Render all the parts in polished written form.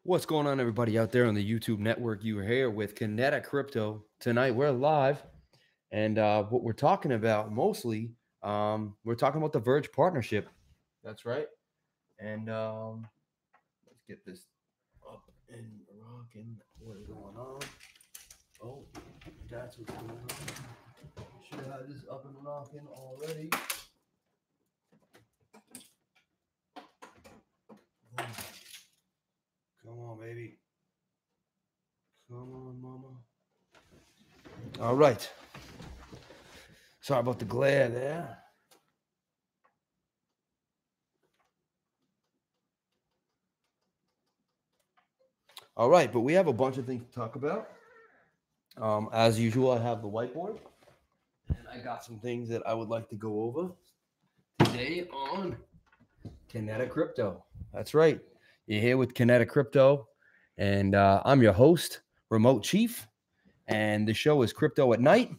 What's going on, everybody out there on the YouTube network? You are here with Kinetic Crypto. Tonight, we're live, and what we're talking about mostly, we're talking about the Verge partnership. That's right. And let's get this up and rocking. What is going on? Oh, that's what's going on. Should have this up and rocking already. Come on, baby. Come on, mama. All right. Sorry about the glare there. All right, but we have a bunch of things to talk about. As usual, I have the whiteboard, and I got some things that I would like to go over today on Kinetic Crypto. That's right. You're here with Kinetic Crypto, and I'm your host, Remote Chief, and the show is Crypto at Night,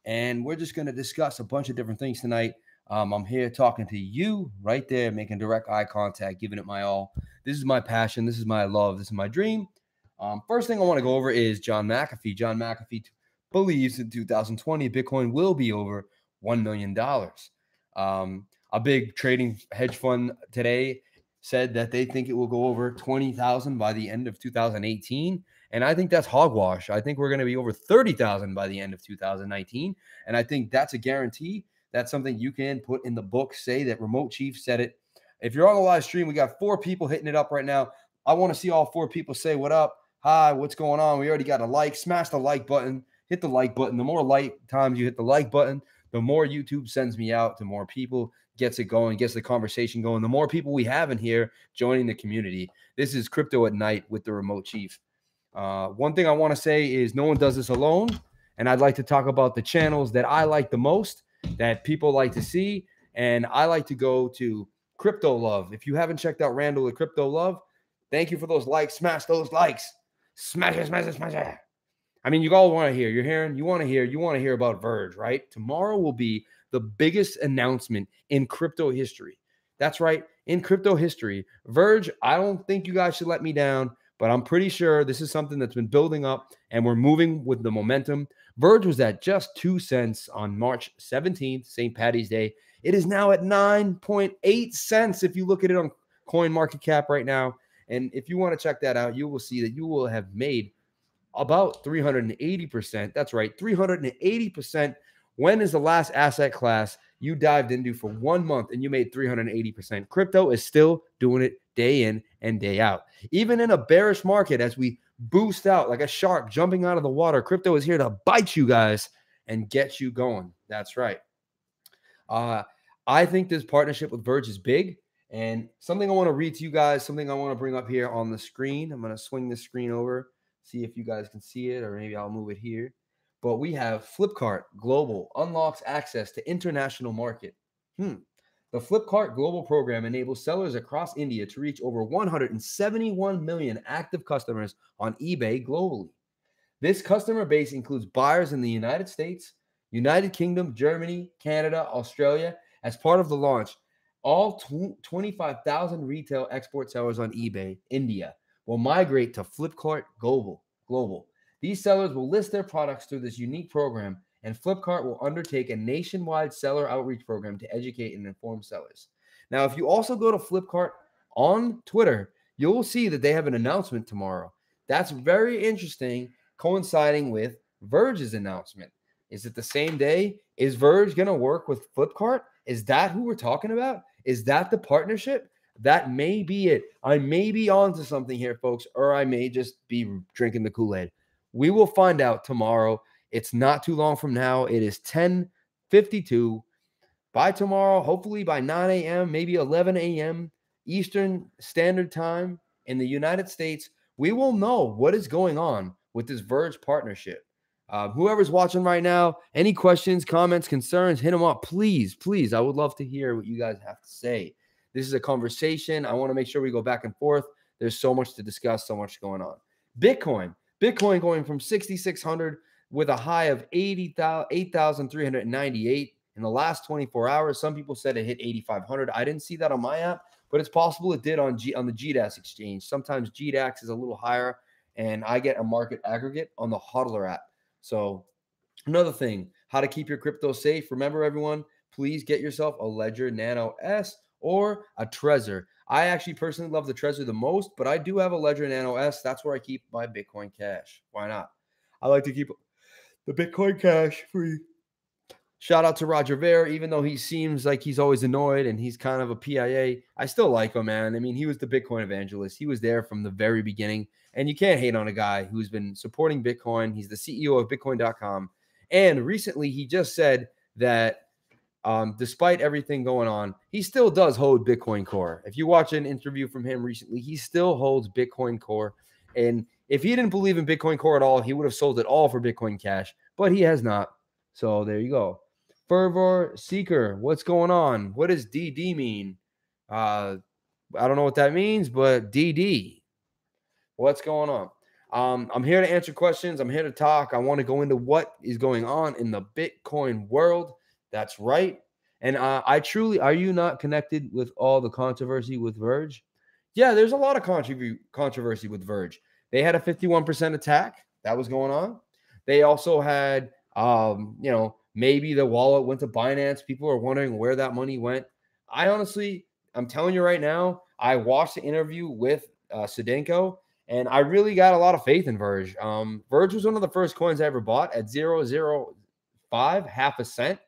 and we're just going to discuss a bunch of different things tonight. I'm here talking to you right there, making direct eye contact, giving it my all. This is my passion. This is my love. This is my dream. First thing I want to go over is John McAfee. John McAfee believes in 2020 Bitcoin will be over $1 million. A big trading hedge fund today said that they think it will go over 20,000 by the end of 2018. And I think that's hogwash. I think we're going to be over 30,000 by the end of 2019. And I think that's a guarantee. That's something you can put in the book, say that Remote Chief said it. If you're on the live stream, we got 4 people hitting it up right now. I want to see all 4 people say what up. Hi, what's going on? We already got a like. Smash the like button. Hit the like button. The more like times you hit the like button, the more YouTube sends me out to more people, gets it going, gets the conversation going. The more people we have in here joining the community. This is Crypto at Night with the Remote Chief. One thing I want to say is no one does this alone. And I'd like to talk about the channels that I like the most, that people like to see. And I like to go to Crypto Love. If you haven't checked out Randall at Crypto Love, thank you for those likes. Smash those likes. Smash it, smash it, smash it. I mean, you all want to hear. You're hearing, you want to hear about Verge, right? Tomorrow will be the biggest announcement in crypto history. That's right. In crypto history, Verge, I don't think you guys should let me down, but I'm pretty sure this is something that's been building up and we're moving with the momentum. Verge was at just 2 cents on March 17th, St. Patty's Day. It is now at 9.8 cents if you look at it on Coin Market Cap right now. And if you want to check that out, you will see that you will have made about 380%. That's right, 380%. When is the last asset class you dived into for 1 month and you made 380%? Crypto is still doing it day in and day out. Even in a bearish market, as we boost out like a shark jumping out of the water, crypto is here to bite you guys and get you going. That's right. I think this partnership with Verge is big. And something I want to read to you guys, something I want to bring up here on the screen. I'm going to swing the screen over, see if you guys can see it, or maybe I'll move it here. But we have FlipCart Global unlocks access to international market. The FlipCart Global program enables sellers across India to reach over 171 million active customers on eBay globally. This customer base includes buyers in the United States, United Kingdom, Germany, Canada, Australia. As part of the launch, all 25,000 retail export sellers on eBay, India, will migrate to FlipCart Global. These sellers will list their products through this unique program, and FlipCart will undertake a nationwide seller outreach program to educate and inform sellers. Now, if you also go to FlipCart on Twitter, you'll see that they have an announcement tomorrow. That's very interesting, coinciding with Verge's announcement. Is it the same day? Is Verge going to work with FlipCart? Is that who we're talking about? Is that the partnership? That may be it. I may be onto something here, folks, or I may just be drinking the Kool-Aid. We will find out tomorrow. It's not too long from now. It is 10:52. By tomorrow, hopefully by 9 a.m., maybe 11 a.m. Eastern Standard Time in the United States, we will know what is going on with this Verge partnership. Whoever's watching right now, any questions, comments, concerns, hit them up. Please, please. I would love to hear what you guys have to say. This is a conversation. I want to make sure we go back and forth. There's so much to discuss, so much going on. Bitcoin going from 6,600 with a high of 8,398 in the last 24 hours. Some people said it hit 8,500. I didn't see that on my app, but it's possible it did on the GDAX exchange. Sometimes GDAX is a little higher, and I get a market aggregate on the hodler app. So another thing, how to keep your crypto safe. Remember, everyone, please get yourself a Ledger Nano S or a Trezor. I actually personally love the Trezor the most, but I do have a Ledger Nano S. That's where I keep my Bitcoin Cash. Why not? I like to keep the Bitcoin Cash free. Shout out to Roger Ver, even though he seems like he's always annoyed and he's kind of a PIA. I still like him, man. I mean, he was the Bitcoin evangelist. He was there from the very beginning. And you can't hate on a guy who's been supporting Bitcoin. He's the CEO of Bitcoin.com. And recently he just said that despite everything going on, he still does hold Bitcoin Core. If you watch an interview from him recently, he still holds Bitcoin Core. And if he didn't believe in Bitcoin Core at all, he would have sold it all for Bitcoin Cash. But he has not. So there you go. Fervor Seeker, what's going on? What does DD mean? I don't know what that means, but DD, what's going on? I'm here to answer questions. I'm here to talk. I want to go into what is going on in the Bitcoin world. That's right. And I truly, are you not connected with all the controversy with Verge? Yeah, there's a lot of controversy with Verge. They had a 51% attack that was going on. They also had, maybe the wallet went to Binance. People are wondering where that money went. I'm telling you right now, I watched the interview with Sedenko, and I really got a lot of faith in Verge. Verge was one of the first coins I ever bought at 0.005, half a cent.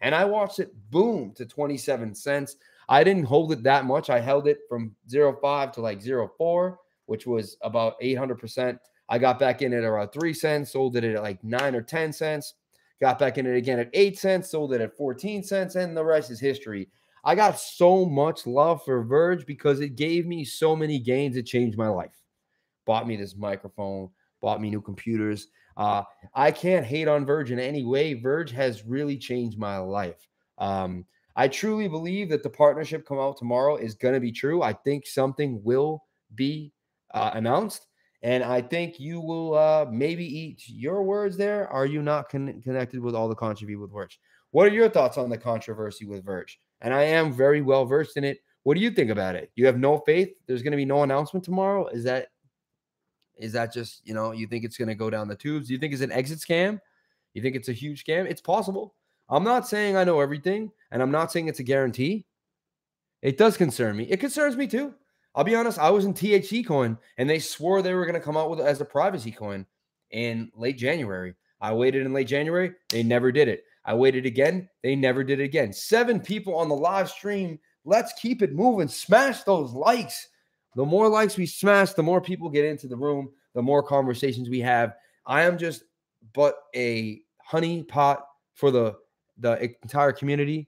And I watched it boom to 27 cents. I didn't hold it that much. I held it from 0.5 to like 0.4, which was about 800%. I got back in it around 3 cents, sold it at like 9 or 10 cents. Got back in it again at 8 cents, sold it at 14 cents, and the rest is history. I got so much love for Verge because it gave me so many gains. It changed my life. Bought me this microphone, bought me new computers. I can't hate on Verge in any way. Verge has really changed my life. I truly believe that the partnership come out tomorrow is going to be true. I think something will be announced. And I think you will maybe eat your words there. Are you not connected with all the controversy with Verge? What are your thoughts on the controversy with Verge? And I am very well versed in it. What do you think about it? You have no faith? There's going to be no announcement tomorrow? Is that just, you think it's going to go down the tubes? Do you think it's an exit scam? You think it's a huge scam? It's possible. I'm not saying I know everything, and I'm not saying it's a guarantee. It does concern me. It concerns me too. I'll be honest, I was in THC coin, and they swore they were going to come out with it as a privacy coin in late January. I waited in late January. They never did it. I waited again. They never did it again. 7 people on the live stream. Let's keep it moving. Smash those likes. The more likes we smash, the more people get into the room, the more conversations we have. I am just but a honey pot for the entire community.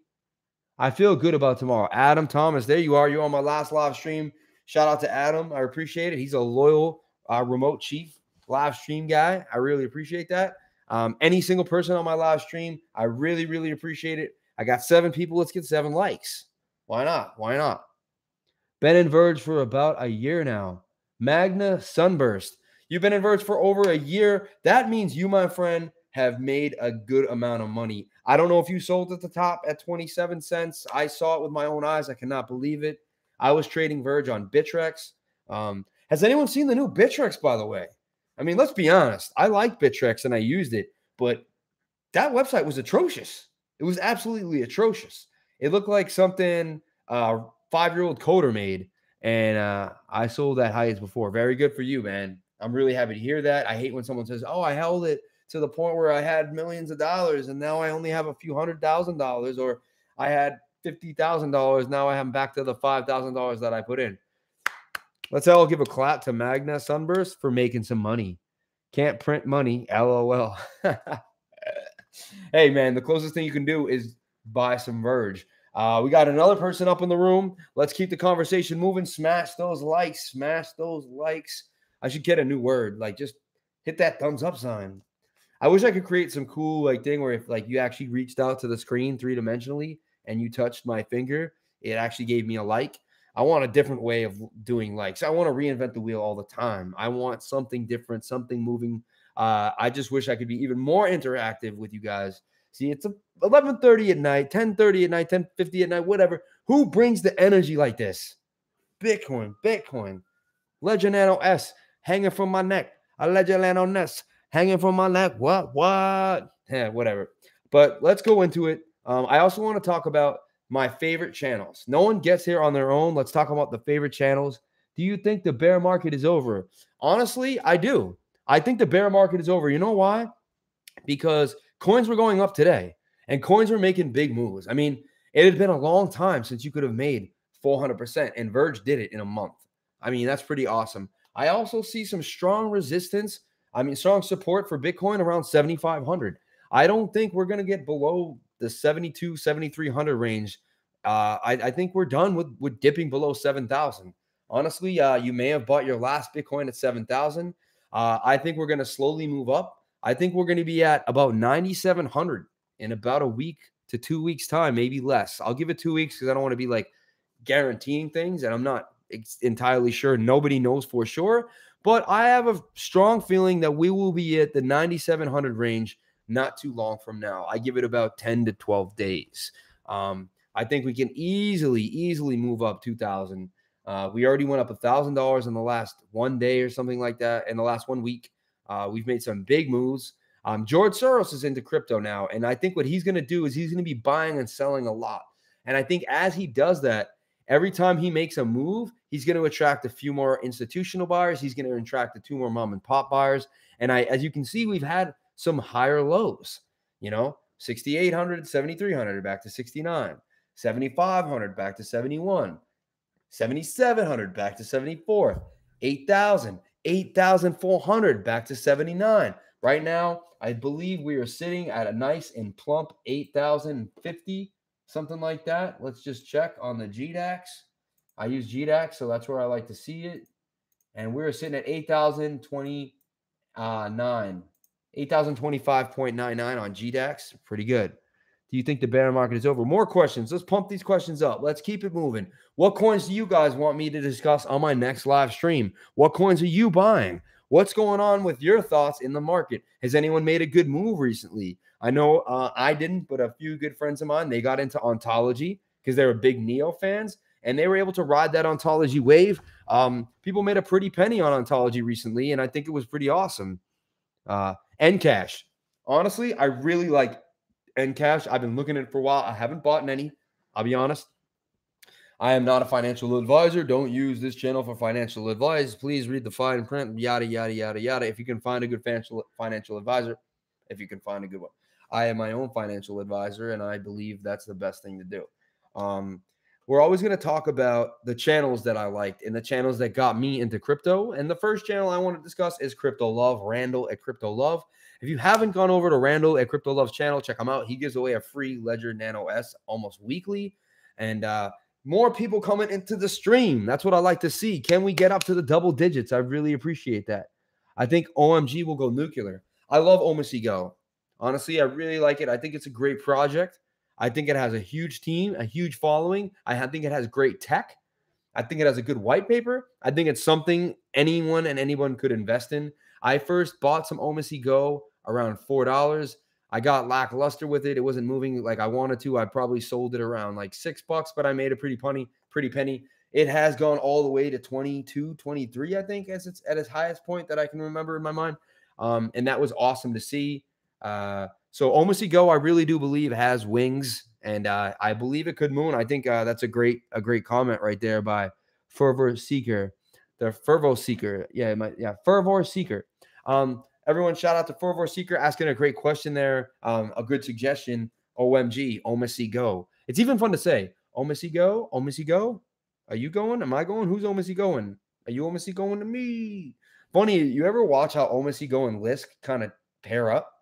I feel good about tomorrow. Adam Thomas, there you are. You're on my last live stream. Shout out to Adam. I appreciate it. He's a loyal remote chief live stream guy. I really appreciate that. Any single person on my live stream, I really, really appreciate it. I got 7 people. Let's get 7 likes. Why not? Why not? Been in Verge for about a year now. Magna Sunburst. You've been in Verge for over a year. That means you, my friend, have made a good amount of money. I don't know if you sold at the top at 27 cents. I saw it with my own eyes. I cannot believe it. I was trading Verge on Bittrex. Has anyone seen the new Bittrex, by the way? I mean, let's be honest. I like Bittrex and I used it, but that website was atrocious. It was absolutely atrocious. It looked like something 5-year-old coder made, and I sold at highs before. Very good for you, man. I'm really happy to hear that. I hate when someone says, oh, I held it to the point where I had millions of dollars and now I only have a few $100,000, or I had $50,000. Now I am back to the $5,000 that I put in. Let's all give a clap to Magna Sunburst for making some money. Can't print money, LOL. Hey, man, the closest thing you can do is buy some Verge. We got another person up in the room. Let's keep the conversation moving. Smash those likes. Smash those likes. I should get a new word. Like, just hit that thumbs up sign. I wish I could create some cool thing where if you actually reached out to the screen 3-dimensionally and you touched my finger, it actually gave me a like. I want a different way of doing likes. I want to reinvent the wheel all the time. I want something different, something moving. I just wish I could be even more interactive with you guys. See, it's 11:30 at night, 10:30 at night, 10:50 at night, whatever. Who brings the energy like this? Bitcoin, Bitcoin. Ledger Nano S hanging from my neck. A Ledger Nano S hanging from my neck. What? Yeah, whatever. But let's go into it. I also want to talk about my favorite channels. No one gets here on their own. Let's talk about the favorite channels. Do you think the bear market is over? Honestly, I do. I think the bear market is over. You know why? Because coins were going up today and coins were making big moves. I mean, it had been a long time since you could have made 400%, and Verge did it in a month. I mean, that's pretty awesome. I also see some strong resistance. I mean, strong support for Bitcoin around 7,500. I don't think we're going to get below the 72, 7,300 range. I think we're done with dipping below 7,000. Honestly, you may have bought your last Bitcoin at 7,000. I think we're going to slowly move up. I think we're going to be at about 9,700 in about a week to 2 weeks time, maybe less. I'll give it 2 weeks because I don't want to be like guaranteeing things, and I'm not entirely sure. Nobody knows for sure, but I have a strong feeling that we will be at the 9,700 range not too long from now. I give it about 10 to 12 days. I think we can easily move up 2,000. We already went up $1,000 in the last 1 day or something like that. In the last 1 week, we've made some big moves. George Soros is into crypto now, and I think what he's going to do is he's going to be buying and selling a lot. And I think as he does that, every time he makes a move, he's going to attract a few more institutional buyers. He's going to attract a few more mom and pop buyers. And as you can see, we've had some higher lows, 6,800, 7,300 back to 69, 7,500 back to 71, 7,700 back to 74, 8,000, 8,400 back to 79. Right now, I believe we are sitting at a nice and plump 8,050, something like that. Let's just check on the GDAX. I use GDAX, so that's where I like to see it. And we're sitting at 8,029, 8,025.99 on GDAX. Pretty good. Do you think the bear market is over? More questions. Let's pump these questions up. Let's keep it moving. What coins do you guys want me to discuss on my next live stream? What coins are you buying? What's going on with your thoughts in the market? Has anyone made a good move recently? I know I didn't, but a few good friends of mine, they got into ontology because they were big Neo fans, and they were able to ride that ontology wave. People made a pretty penny on ontology recently, and I think it was pretty awesome. Encash. Honestly, I really like Encash. I've been looking at it for a while. I haven't bought any. I'll be honest. I am not a financial advisor. Don't use this channel for financial advice. Please read the fine print, yada, yada, yada, yada. If you can find a good financial advisor, if you can find a good one. I am my own financial advisor, and I believe that's the best thing to do. We're always going to talk about the channels that I liked and the channels that got me into crypto. And the first channel I want to discuss is Crypto Love, Randall at Crypto Love. If you haven't gone over to Randall at Crypto Love's channel, check him out. He gives away a free Ledger Nano S almost weekly. And more people coming into the stream. That's what I like to see. Can we get up to the double digits? I really appreciate that. I think OMG will go nuclear. I love OMC Go. Honestly, I really like it. I think it's a great project. I think it has a huge team, a huge following. I think it has great tech. I think it has a good white paper. I think it's something anyone could invest in. I first bought some OMC Go around $4. I got lackluster with it. It wasn't moving like I wanted to. I probably sold it around like $6, but I made a pretty penny. It has gone all the way to 22, 23, I think, as it's at its highest point that I can remember in my mind. And that was awesome to see. So OMC Go, I really do believe has wings, and I believe it could moon. I think that's a great comment right there by Fervor Seeker, the Fervo Seeker. Fervor Seeker. Everyone, shout out to Fervor Seeker asking a great question there. A good suggestion. OMG, OMC Go. It's even fun to say OMC Go, OMC Go. Are you going? Am I going? Who's OMC going? Are you OMC going to me? Funny, you ever watch how OMC Go and Lisk kind of pair up?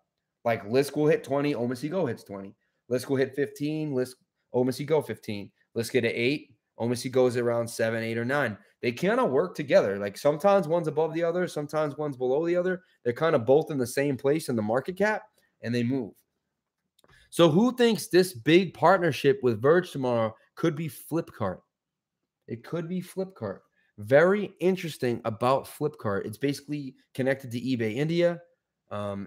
Like Lisk will hit 20, OMC Go hits 20. Lisk will hit 15, OMC Go 15. Lisk hit 8, OMC goes around 7, 8, or 9. They kind of work together. Like sometimes one's above the other, sometimes one's below the other. They're kind of both in the same place in the market cap, and they move. So who thinks this big partnership with Verge tomorrow could be FlipCart? It could be FlipCart. Very interesting about FlipCart. It's basically connected to eBay India.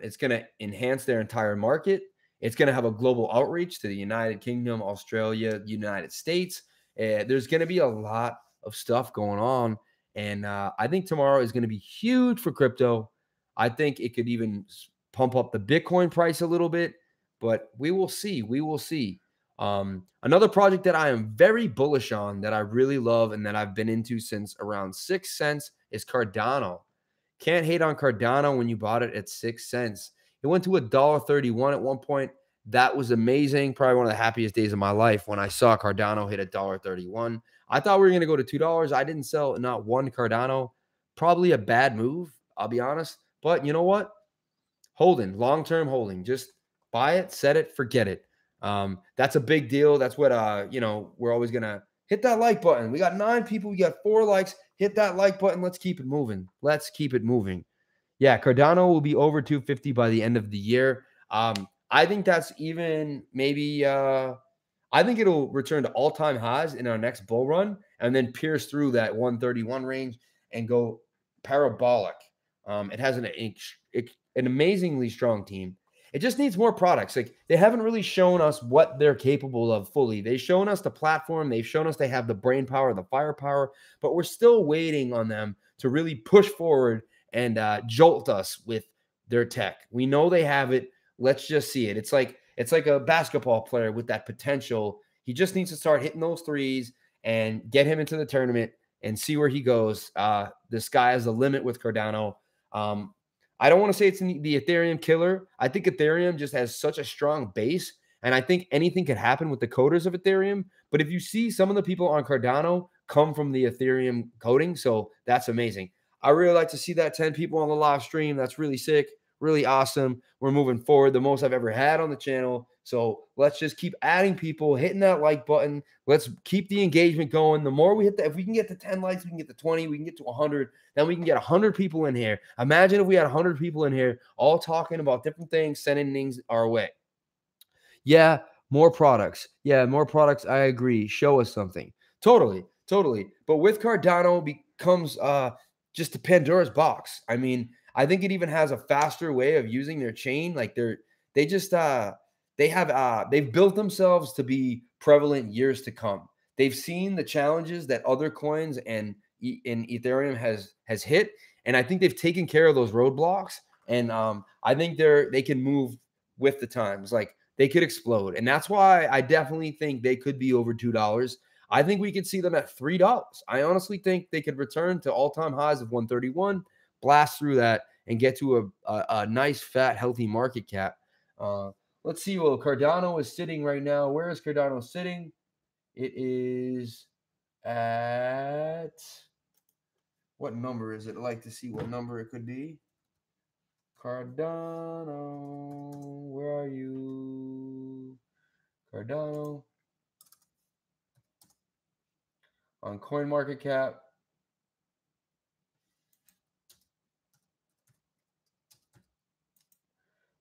It's going to enhance their entire market. It's going to have a global outreach to the United Kingdom, Australia, United States. There's going to be a lot of stuff going on. And I think tomorrow is going to be huge for crypto. I think it could even pump up the Bitcoin price a little bit, but we will see. We will see. Another project that I am very bullish on, that I really love and that I've been into since around 6 cents, is Cardano. Can't hate on Cardano when you bought it at 6 cents. It went to $1.31 at one point. That was amazing. Probably one of the happiest days of my life when I saw Cardano hit $1.31. I thought we were going to go to $2. I didn't sell not one Cardano. Probably a bad move, I'll be honest. But you know what? Holding, long-term holding. Just buy it, set it, forget it. That's a big deal. That's what, we're always going to hit that like button. We got 9 people. We got 4 likes. Hit that like button. Let's keep it moving. Let's keep it moving. Yeah, Cardano will be over 250 by the end of the year. I think that's even maybe I think it'll return to all-time highs in our next bull run and then pierce through that 131 range and go parabolic. It has an amazingly strong team. It just needs more products. Like, they haven't really shown us what they're capable of fully. They've shown us the platform. They've shown us they have the brain power, the firepower, but we're still waiting on them to really push forward and jolt us with their tech. We know they have it. Let's just see it. It's like a basketball player with that potential. He just needs to start hitting those threes and get him into the tournament and see where he goes. The sky is the limit with Cardano. I don't want to say it's the Ethereum killer. I think Ethereum just has such a strong base, and I think anything could happen with the coders of Ethereum. But if you see some of the people on Cardano come from the Ethereum coding, so that's amazing. I really like to see that 10 people on the live stream. That's really sick, really awesome. We're moving forward, the most I've ever had on the channel. So let's just keep adding people, hitting that like button. Let's keep the engagement going. The more we hit that, if we can get to 10 likes, we can get to 20, we can get to 100, then we can get 100 people in here. Imagine if we had 100 people in here all talking about different things, sending things our way. Yeah, more products. Yeah, more products. I agree. Show us something. Totally. But with Cardano becomes just a Pandora's box. I mean, I think it even has a faster way of using their chain. Like they've built themselves to be prevalent years to come. They've seen the challenges that other coins and in Ethereum has hit, and I think they've taken care of those roadblocks. And I think they can move with the times. Like, they could explode, and that's why I definitely think they could be over $2. I think we could see them at $3. I honestly think they could return to all-time highs of 131, blast through that, and get to a nice, fat, healthy market cap. Let's see. Well, Cardano is sitting right now. Where is Cardano sitting? It is at, what number is it? I'd like to see what number it could be. Cardano, where are you? Cardano. On CoinMarketCap.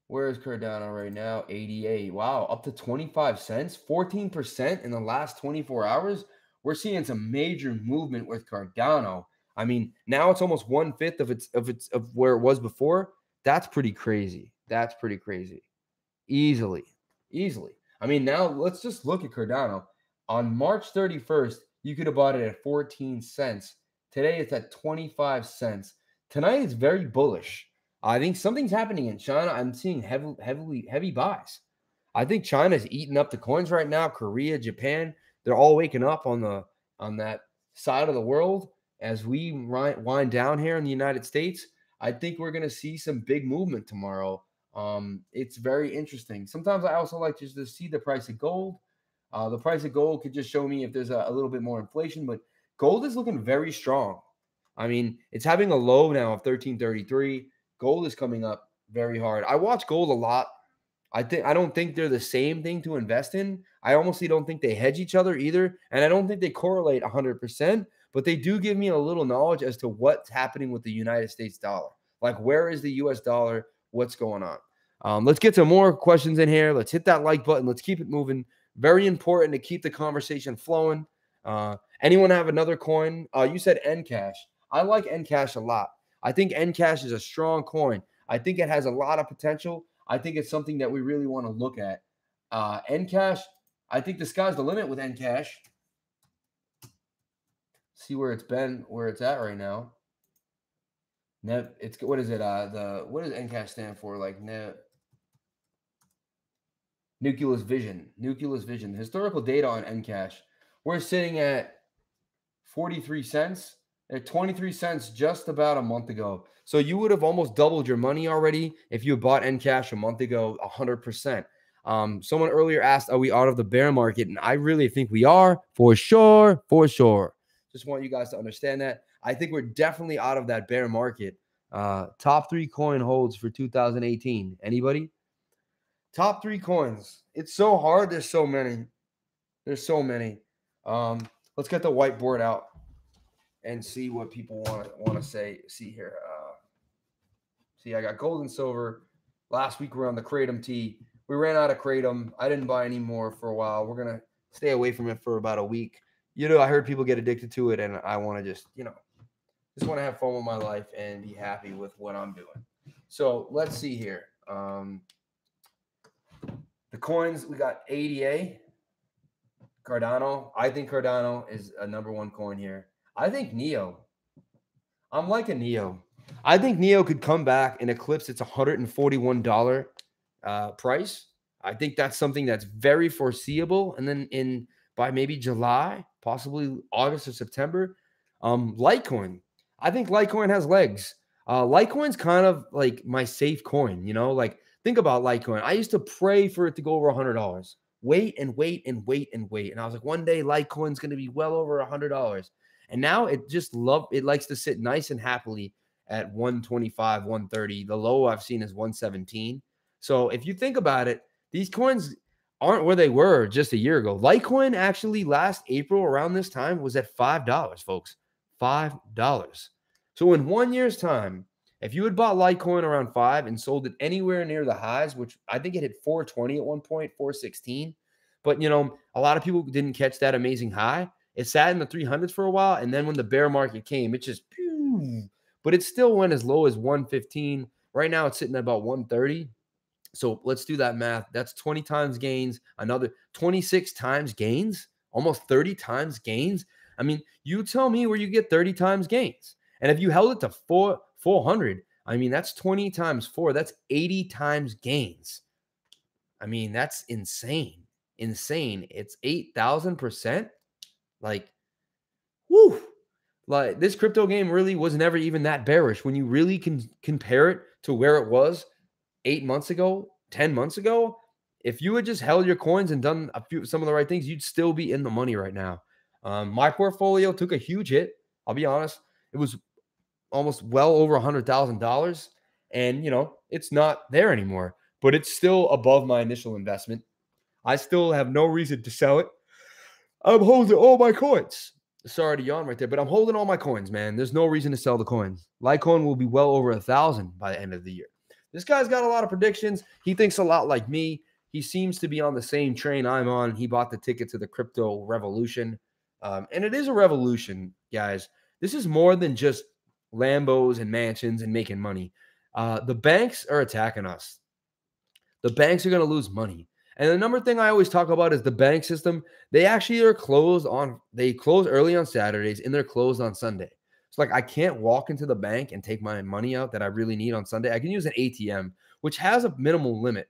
Where is Cardano right now? 88. Wow, up to 25 cents, 14% in the last 24 hours. We're seeing some major movement with Cardano. I mean, now it's almost 1/5 of where it was before. That's pretty crazy. That's pretty crazy. Easily. I mean, now let's just look at Cardano. On March 31st, you could have bought it at 14 cents. Today, it's at 25 cents. Tonight is very bullish. I think something's happening in China. I'm seeing heavy buys. I think China's eating up the coins right now. Korea, Japan, they're all waking up on that side of the world. As we wind down here in the United States, I think we're going to see some big movement tomorrow. It's very interesting. Sometimes I also like just to see the price of gold. The price of gold could just show me if there's a little bit more inflation, but gold is looking very strong. I mean, it's having a low now of 1333. Gold is coming up very hard. I watch gold a lot. I don't think they're the same thing to invest in. I almost don't think they hedge each other either, and I don't think they correlate 100%, but they do give me a little knowledge as to what's happening with the United States dollar. Like, where is the US dollar? What's going on? Let's get some more questions in here. Let's hit that like button. Let's keep it moving. Very important to keep the conversation flowing. Anyone have another coin? You said Ncash. I like Ncash a lot. I think Ncash is a strong coin. I think it has a lot of potential. I think it's something that we really want to look at. Ncash, I think the sky's the limit with Ncash. see where it's been, where it's at right now. It's what is it? What does Ncash stand for? Like Nucleus Vision. Nucleus Vision. Historical data on Ncash. We're sitting at 43 cents. At 23 cents just about a month ago. So you would have almost doubled your money already if you bought Ncash a month ago, 100%. Someone earlier asked, are we out of the bear market? And I really think we are, for sure, for sure. Just want you guys to understand that. I think we're definitely out of that bear market. Top 3 coin holds for 2018. Anybody? Top 3 coins. It's so hard. There's so many. There's so many. Let's get the whiteboard out and see what people want to say. See here. See, I got gold and silver. Last week we were on the Kratom T. We ran out of Kratom. I didn't buy any more for a while. We're gonna stay away from it for about a week. You know, I heard people get addicted to it, and I want to just want to have fun with my life and be happy with what I'm doing. So let's see here. The coins, we got ADA, Cardano. I think Cardano is a #1 coin here. I think Neo. I'm like a Neo. I think Neo could come back and eclipse its $141 price. I think that's something that's very foreseeable. And then by maybe July, possibly August or September, Litecoin. I think Litecoin has legs. Litecoin's kind of like my safe coin, like think about Litecoin. I used to pray for it to go over $100. Wait and wait and wait and wait. And I was like, one day Litecoin's going to be well over $100. And now it likes to sit nice and happily at 125, 130. The low I've seen is 117. So if you think about it, these coins aren't where they were just a year ago. Litecoin actually last April around this time was at $5, folks. $5. So in 1 year's time, if you had bought Litecoin around 5 and sold it anywhere near the highs, which I think it hit 420 at one point, 416. But, a lot of people didn't catch that amazing high. It sat in the 300s for a while. And then when the bear market came, it just, but it still went as low as 115. Right now it's sitting at about 130. So let's do that math. That's 20 times gains, another 26 times gains, almost 30 times gains. I mean, you tell me where you get 30 times gains. And if you held it to 400, I mean, that's 20 times 4. That's 80 times gains. I mean, that's insane. Insane. It's 8,000%. Like, whoo. Like, this crypto game really was never even that bearish. When you really can compare it to where it was 8 months ago, 10 months ago, if you had just held your coins and done some of the right things, you'd still be in the money right now. My portfolio took a huge hit. I'll be honest. It was almost well over $100,000. And, it's not there anymore. But it's still above my initial investment. I still have no reason to sell it. I'm holding all my coins. Sorry to yawn right there, but I'm holding all my coins, man. There's no reason to sell the coins. Litecoin will be well over 1,000 by the end of the year. This guy's got a lot of predictions. He thinks a lot like me. He seems to be on the same train I'm on. He bought the ticket to the crypto revolution. And it is a revolution, guys. This is more than just Lambos and mansions and making money. The banks are attacking us. The banks are going to lose money. And the number thing I always talk about is the bank system. They actually are they close early on Saturdays and they're closed on Sunday. It's like I can't walk into the bank and take my money out that I really need on Sunday. I can use an ATM, which has a minimal limit.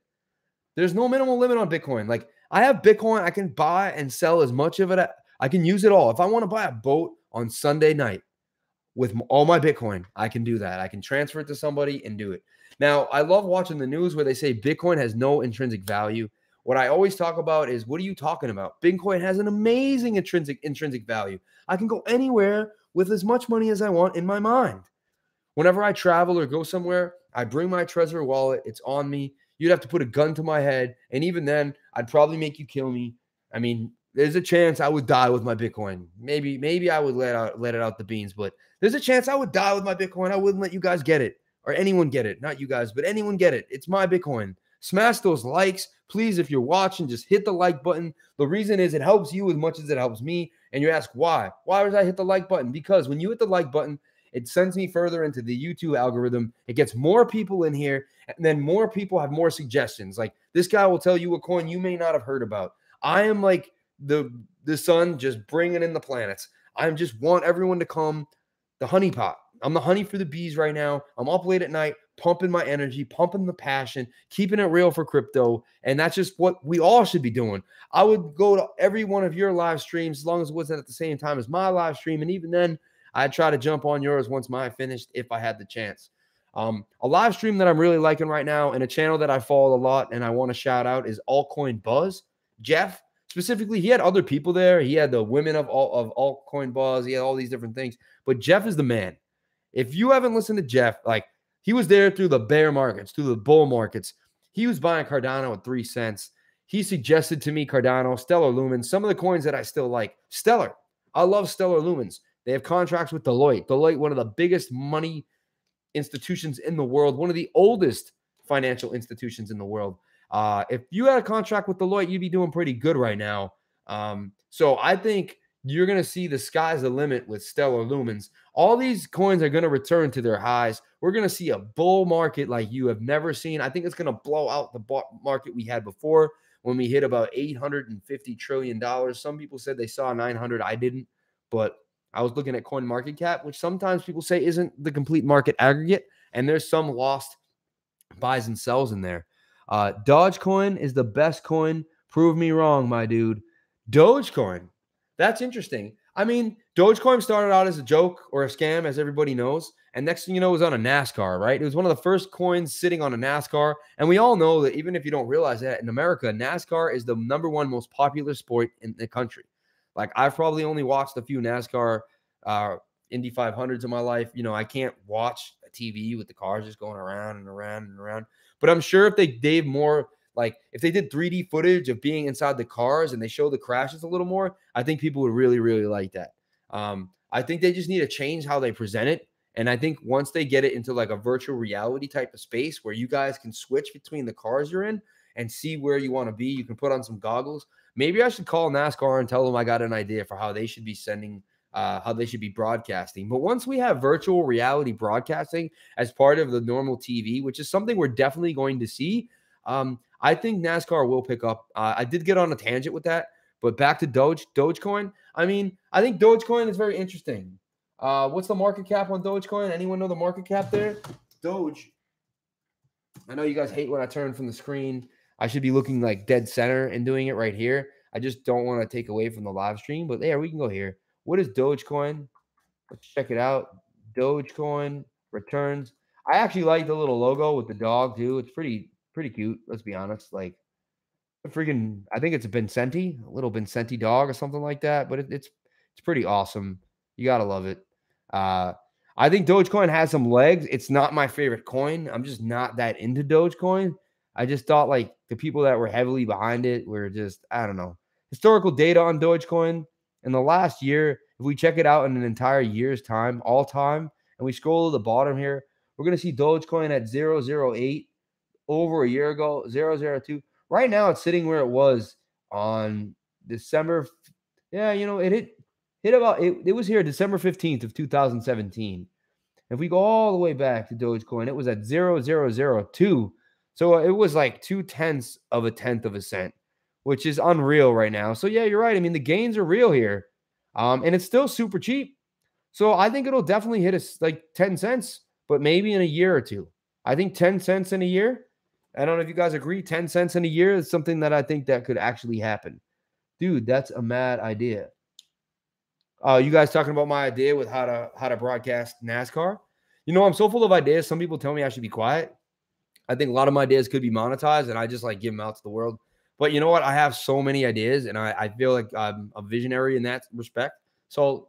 There's no minimal limit on Bitcoin. Like I have Bitcoin, I can buy and sell as much of it. I can use it all. If I want to buy a boat on Sunday night with all my Bitcoin, I can do that. I can transfer it to somebody and do it. Now, I love watching the news where they say Bitcoin has no intrinsic value. What I always talk about is, what are you talking about? Bitcoin has an amazing intrinsic value. I can go anywhere with as much money as I want in my mind. Whenever I travel or go somewhere, I bring my Trezor wallet. It's on me. You'd have to put a gun to my head. And even then, I'd probably make you kill me. I mean, there's a chance I would die with my Bitcoin. Maybe I would let it out the beans, but there's a chance I would die with my Bitcoin. I wouldn't let you guys get it, or anyone get it. Not you guys, but anyone get it. It's my Bitcoin. Smash those likes. Please, if you're watching, just hit the like button. The reason is it helps you as much as it helps me. And you ask why? Why would I hit the like button? Because when you hit the like button, it sends me further into the YouTube algorithm. It gets more people in here, and then more people have more suggestions. Like this guy will tell you a coin you may not have heard about. I am like the sun just bringing in the planets. I just want everyone to come. The honey pot. I'm the honey for the bees right now. I'm up late at night, pumping my energy, pumping the passion, keeping it real for crypto. And that's just what we all should be doing. I would go to every one of your live streams as long as it wasn't at the same time as my live stream. And even then, I'd try to jump on yours once mine finished if I had the chance. A live stream that I'm really liking right now and a channel that I follow a lot and I want to shout out is Altcoin Buzz. Jeff, specifically, he had other people there. He had the women of Altcoin Buzz. He had all these different things. But Jeff is the man. If you haven't listened to Jeff, like he was there through the bear markets, through the bull markets. He was buying Cardano at 3 cents. He suggested to me Cardano, Stellar Lumens, some of the coins that I still like. Stellar. I love Stellar Lumens. They have contracts with Deloitte. Deloitte, one of the biggest money institutions in the world, one of the oldest financial institutions in the world. If you had a contract with Deloitte, you'd be doing pretty good right now. So I think you're going to see the sky's the limit with Stellar Lumens. All these coins are going to return to their highs. We're going to see a bull market like you have never seen. I think it's going to blow out the market we had before when we hit about $850 trillion. Some people said they saw 900. I didn't, but I was looking at coin market cap, which sometimes people say isn't the complete market aggregate. And there's some lost buys and sells in there. Dogecoin is the best coin. Prove me wrong, my dude. Dogecoin. That's interesting. I mean, Dogecoin started out as a joke or a scam, as everybody knows. And next thing you know, it was on a NASCAR, right? It was one of the first coins sitting on a NASCAR. And we all know that even if you don't realize that, in America, NASCAR is the #1 most popular sport in the country. Like, I've probably only watched a few NASCAR Indy 500s in my life. You know, I can't watch a TV with the cars just going around and around and around. But I'm sure if they gave more, like if they did 3D footage of being inside the cars and they show the crashes a little more, I think people would really, really like that. I think they just need to change how they present it. And I think once they get it into like a virtual reality type of space where you guys can switch between the cars you're in and see where you want to be, you can put on some goggles. Maybe I should call NASCAR and tell them I got an idea for how they should be sending, how they should be broadcasting. But once we have virtual reality broadcasting as part of the normal TV, which is something we're definitely going to see, I think NASCAR will pick up. I did get on a tangent with that, but back to Dogecoin. I mean, I think Dogecoin is very interesting. What's the market cap on Dogecoin? Anyone know the market cap there? Doge. I know you guys hate when I turn from the screen. I should be looking like dead center and doing it right here. I just don't want to take away from the live stream, but there, we can go here. What is Dogecoin? Let's check it out. Dogecoin returns. I actually like the little logo with the dog too. It's pretty cute. Let's be honest. Like, freaking, I think it's a Vincenti, a little Vincenti dog or something like that. But it's pretty awesome. You gotta love it. I think Dogecoin has some legs. It's not my favorite coin. I'm just not that into Dogecoin. I just thought like the people that were heavily behind it were just, I don't know. Historical data on Dogecoin in the last year, if we check it out in an entire year's time, all time, and we scroll to the bottom here, we're going to see Dogecoin at 008 over a year ago, 002. Right now, it's sitting where it was on December. Yeah, you know, it hit about, it was here December 15th of 2017. If we go all the way back to Dogecoin, it was at 0002. So it was like 0.2 of a cent, which is unreal right now. So yeah, you're right. I mean, the gains are real here. And it's still super cheap. So I think it'll definitely hit us like 10 cents, but maybe in a year or two. I think 10 cents in a year. I don't know if you guys agree. 10 cents in a year is something that I think that could actually happen. Dude, that's a mad idea. You guys talking about my idea with how to broadcast NASCAR? You know, I'm so full of ideas. Some people tell me I should be quiet. I think a lot of my ideas could be monetized, and I just like give them out to the world. But you know what? I have so many ideas, and I feel like I'm a visionary in that respect. So,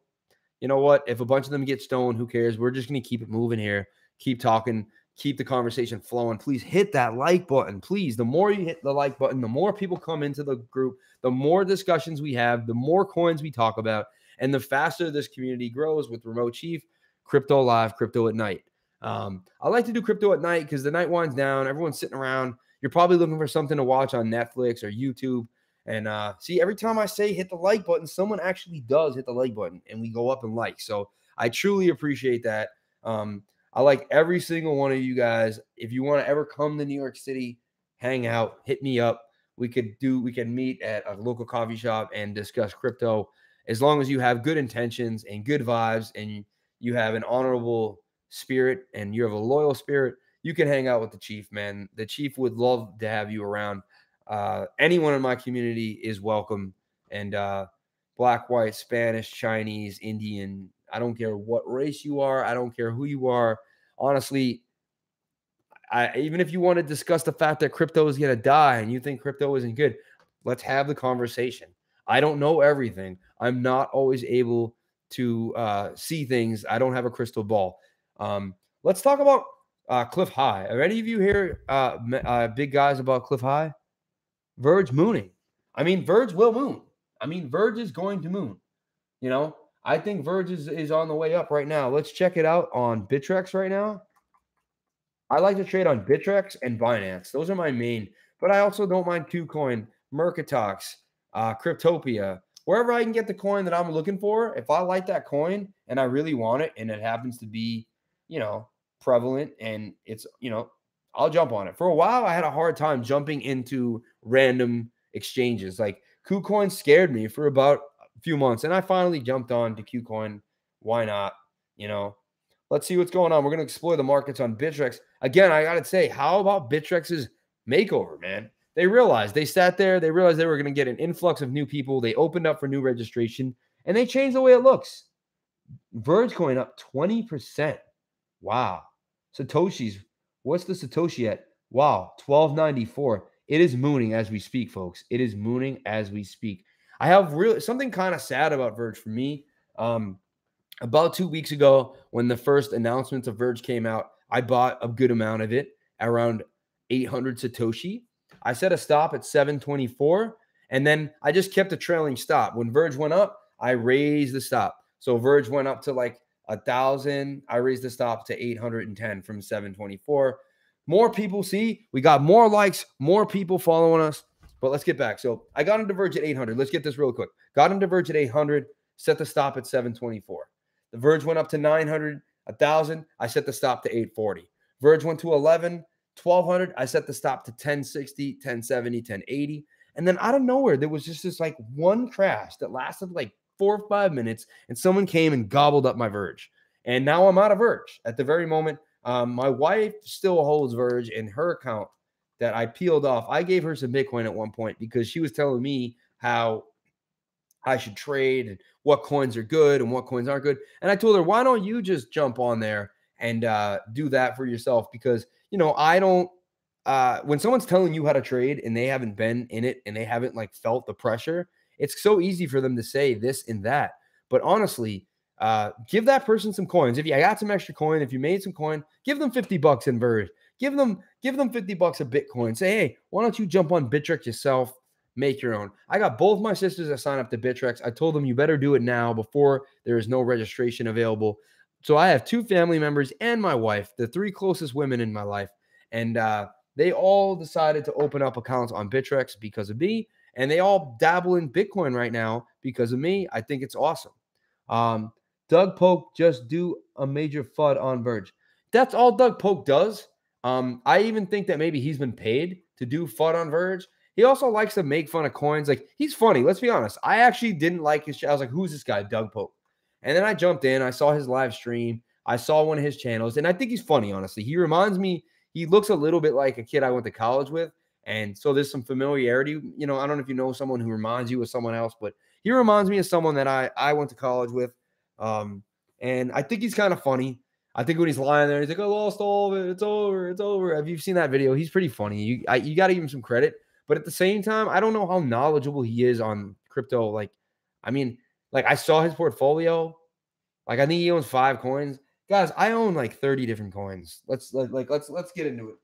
you know what? If a bunch of them get stoned, who cares? We're just going to keep it moving here, keep talking, keep the conversation flowing. Please hit that like button. Please, the more you hit the like button, the more people come into the group, the more discussions we have, the more coins we talk about, and the faster this community grows with Remote Chief, Crypto Live, Crypto at Night. I like to do crypto at night because the night winds down. Everyone's sitting around. You're probably looking for something to watch on Netflix or YouTube. And see, every time I say hit the like button, someone actually does hit the like button and we go up and like. So I truly appreciate that. I like every single one of you guys. If you want to ever come to New York City, hang out, hit me up. We can meet at a local coffee shop and discuss crypto. as long as you have good intentions and good vibes and you have an honorable spirit and you have a loyal spirit, you can hang out with the chief, man. The chief would love to have you around. Anyone in my community is welcome. And black, white, Spanish, Chinese, Indian, I don't care what race you are. I don't care who you are. Honestly, even if you want to discuss the fact that crypto is going to die and you think crypto isn't good, let's have the conversation. I don't know everything. I'm not always able to see things. I don't have a crystal ball. Let's talk about Cliff High. Are any of you here big guys about Cliff High? Verge mooning. I mean, Verge will moon. I mean, Verge is going to moon. You know, I think Verge is on the way up right now. Let's check it out on Bittrex right now. I like to trade on Bittrex and Binance. Those are my main, but I also don't mind KuCoin, Mercatox, Cryptopia, wherever I can get the coin that I'm looking for. If I like that coin and I really want it and it happens to be, you know, prevalent and it's, you know, I'll jump on it. For a while, I had a hard time jumping into random exchanges. Like KuCoin scared me for about a few months, and I finally jumped on to KuCoin. Why not? You know, let's see what's going on. We're going to explore the markets on Bittrex. Again, I got to say, how about Bittrex's makeover, man? They realized, they sat there, they realized they were going to get an influx of new people. They opened up for new registration, and they changed the way it looks. Verge coin up 20%. Wow. Satoshi's, what's the Satoshi at? Wow, 1294. It is mooning as we speak, folks. It is mooning as we speak. I have really something kind of sad about Verge for me. About 2 weeks ago, when the first announcements of Verge came out, I bought a good amount of it, around 800 Satoshi. I set a stop at 724, and then I just kept a trailing stop. When Verge went up, I raised the stop. So Verge went up to like 1,000. I raised the stop to 810 from 724. More people see. We got more likes, more people following us. But let's get back. So I got into Verge at 800. Let's get this real quick. Got into Verge at 800, set the stop at 724. The Verge went up to 900, 1,000. I set the stop to 840. Verge went to 11, 1,200. I set the stop to 1060, 1070, 1080. And then out of nowhere, there was just this like one crash that lasted like 4 or 5 minutes, and someone came and gobbled up my Verge. And now I'm out of Verge. At the very moment, my wife still holds Verge in her account that I peeled off. I gave her some Bitcoin at one point because she was telling me how I should trade and what coins are good and what coins aren't good. And I told her, why don't you just jump on there and do that for yourself? Because, you know, I don't, when someone's telling you how to trade and they haven't been in it and they haven't like felt the pressure, it's so easy for them to say this and that. But honestly, give that person some coins. If you got some extra coin, if you made some coin, give them $50 in Verge. Give them $50 of Bitcoin. Say, hey, why don't you jump on Bittrex yourself? Make your own. I got both my sisters that sign up to Bittrex. I told them you better do it now before there is no registration available. So I have 2 family members and my wife, the 3 closest women in my life. And they all decided to open up accounts on Bittrex because of me. And they all dabble in Bitcoin right now because of me. I think it's awesome. Doug Polk just do a major FUD on Verge. That's all Doug Polk does. I even think that maybe he's been paid to do FUD on Verge. He also likes to make fun of coins. Like, he's funny. Let's be honest. I actually didn't like his show. I was like, who's this guy, Doug Polk? And then I jumped in. I saw his live stream. I saw one of his channels. And I think he's funny, honestly. He reminds me, he looks a little bit like a kid I went to college with. And so there's some familiarity. You know, I don't know if you know someone who reminds you of someone else, but he reminds me of someone that I went to college with. And I think he's kind of funny. I think when he's lying there, he's like, I lost all of it. It's over. It's over. Have you seen that video? He's pretty funny. You got to give him some credit. But at the same time, I don't know how knowledgeable he is on crypto. Like, I mean, like I saw his portfolio. Like I think he owns 5 coins. Guys, I own like 30 different coins. Let's get into it.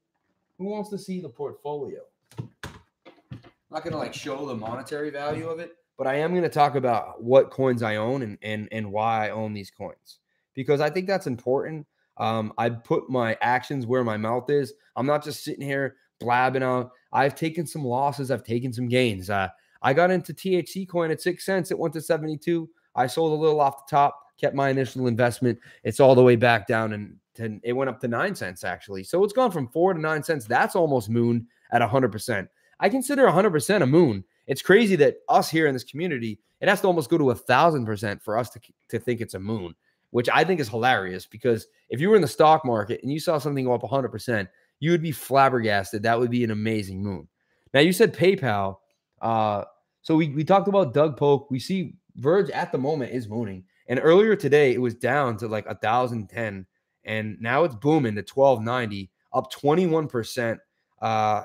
Who wants to see the portfolio? I'm not gonna like show the monetary value of it, but I am gonna talk about what coins I own and why I own these coins. Because I think that's important. I put my actions where my mouth is. I'm not just sitting here blabbing out. I've taken some losses. I've taken some gains. I got into THC coin at 6 cents. It went to 72. I sold a little off the top, kept my initial investment. It's all the way back down, and it went up to 9 cents, actually. So it's gone from 4 to 9 cents. That's almost moon at 100%. I consider 100% a moon. It's crazy that us here in this community, it has to almost go to 1,000% for us to think it's a moon, which I think is hilarious, because if you were in the stock market and you saw something go up 100%, you would be flabbergasted. That would be an amazing moon. Now, you said PayPal. So we talked about Doug Polk. We see Verge at the moment is mooning. And earlier today, it was down to like 1,010. And now it's booming to 1,290, up 21%.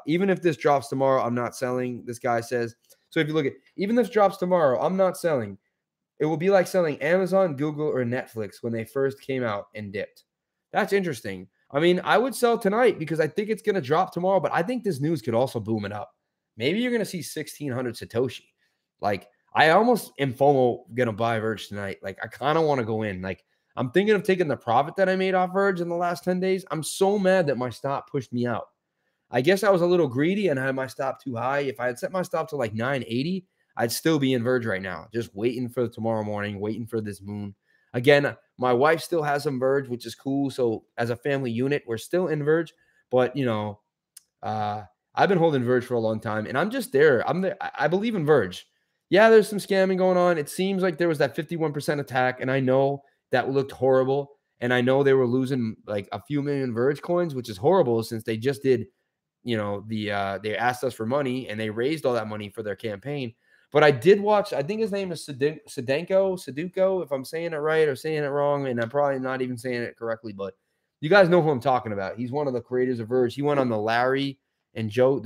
Even if this drops tomorrow, I'm not selling, this guy says. So if you look at, even if this drops tomorrow, I'm not selling. It will be like selling Amazon, Google, or Netflix when they first came out and dipped. That's interesting. I mean, I would sell tonight because I think it's going to drop tomorrow, but I think this news could also boom it up. Maybe you're going to see 1,600 Satoshi. Like, I almost am FOMO going to buy Verge tonight. Like, I kind of want to go in. Like, I'm thinking of taking the profit that I made off Verge in the last 10 days. I'm so mad that my stop pushed me out. I guess I was a little greedy and had my stop too high. If I had set my stop to like 980, I'd still be in Verge right now, just waiting for tomorrow morning, waiting for this moon. Again, my wife still has some Verge, which is cool. So as a family unit, we're still in Verge. But, you know, I've been holding Verge for a long time, and I'm just there. I believe in Verge. Yeah, there's some scamming going on. It seems like there was that 51% attack, and I know that looked horrible. And I know they were losing like a few million Verge coins, which is horrible since they just did, you know, they asked us for money and they raised all that money for their campaign. But I did watch, I think his name is Sudoku, if I'm saying it right or saying it wrong, and I'm probably not even saying it correctly, but you guys know who I'm talking about. He's one of the creators of Verge. He went on the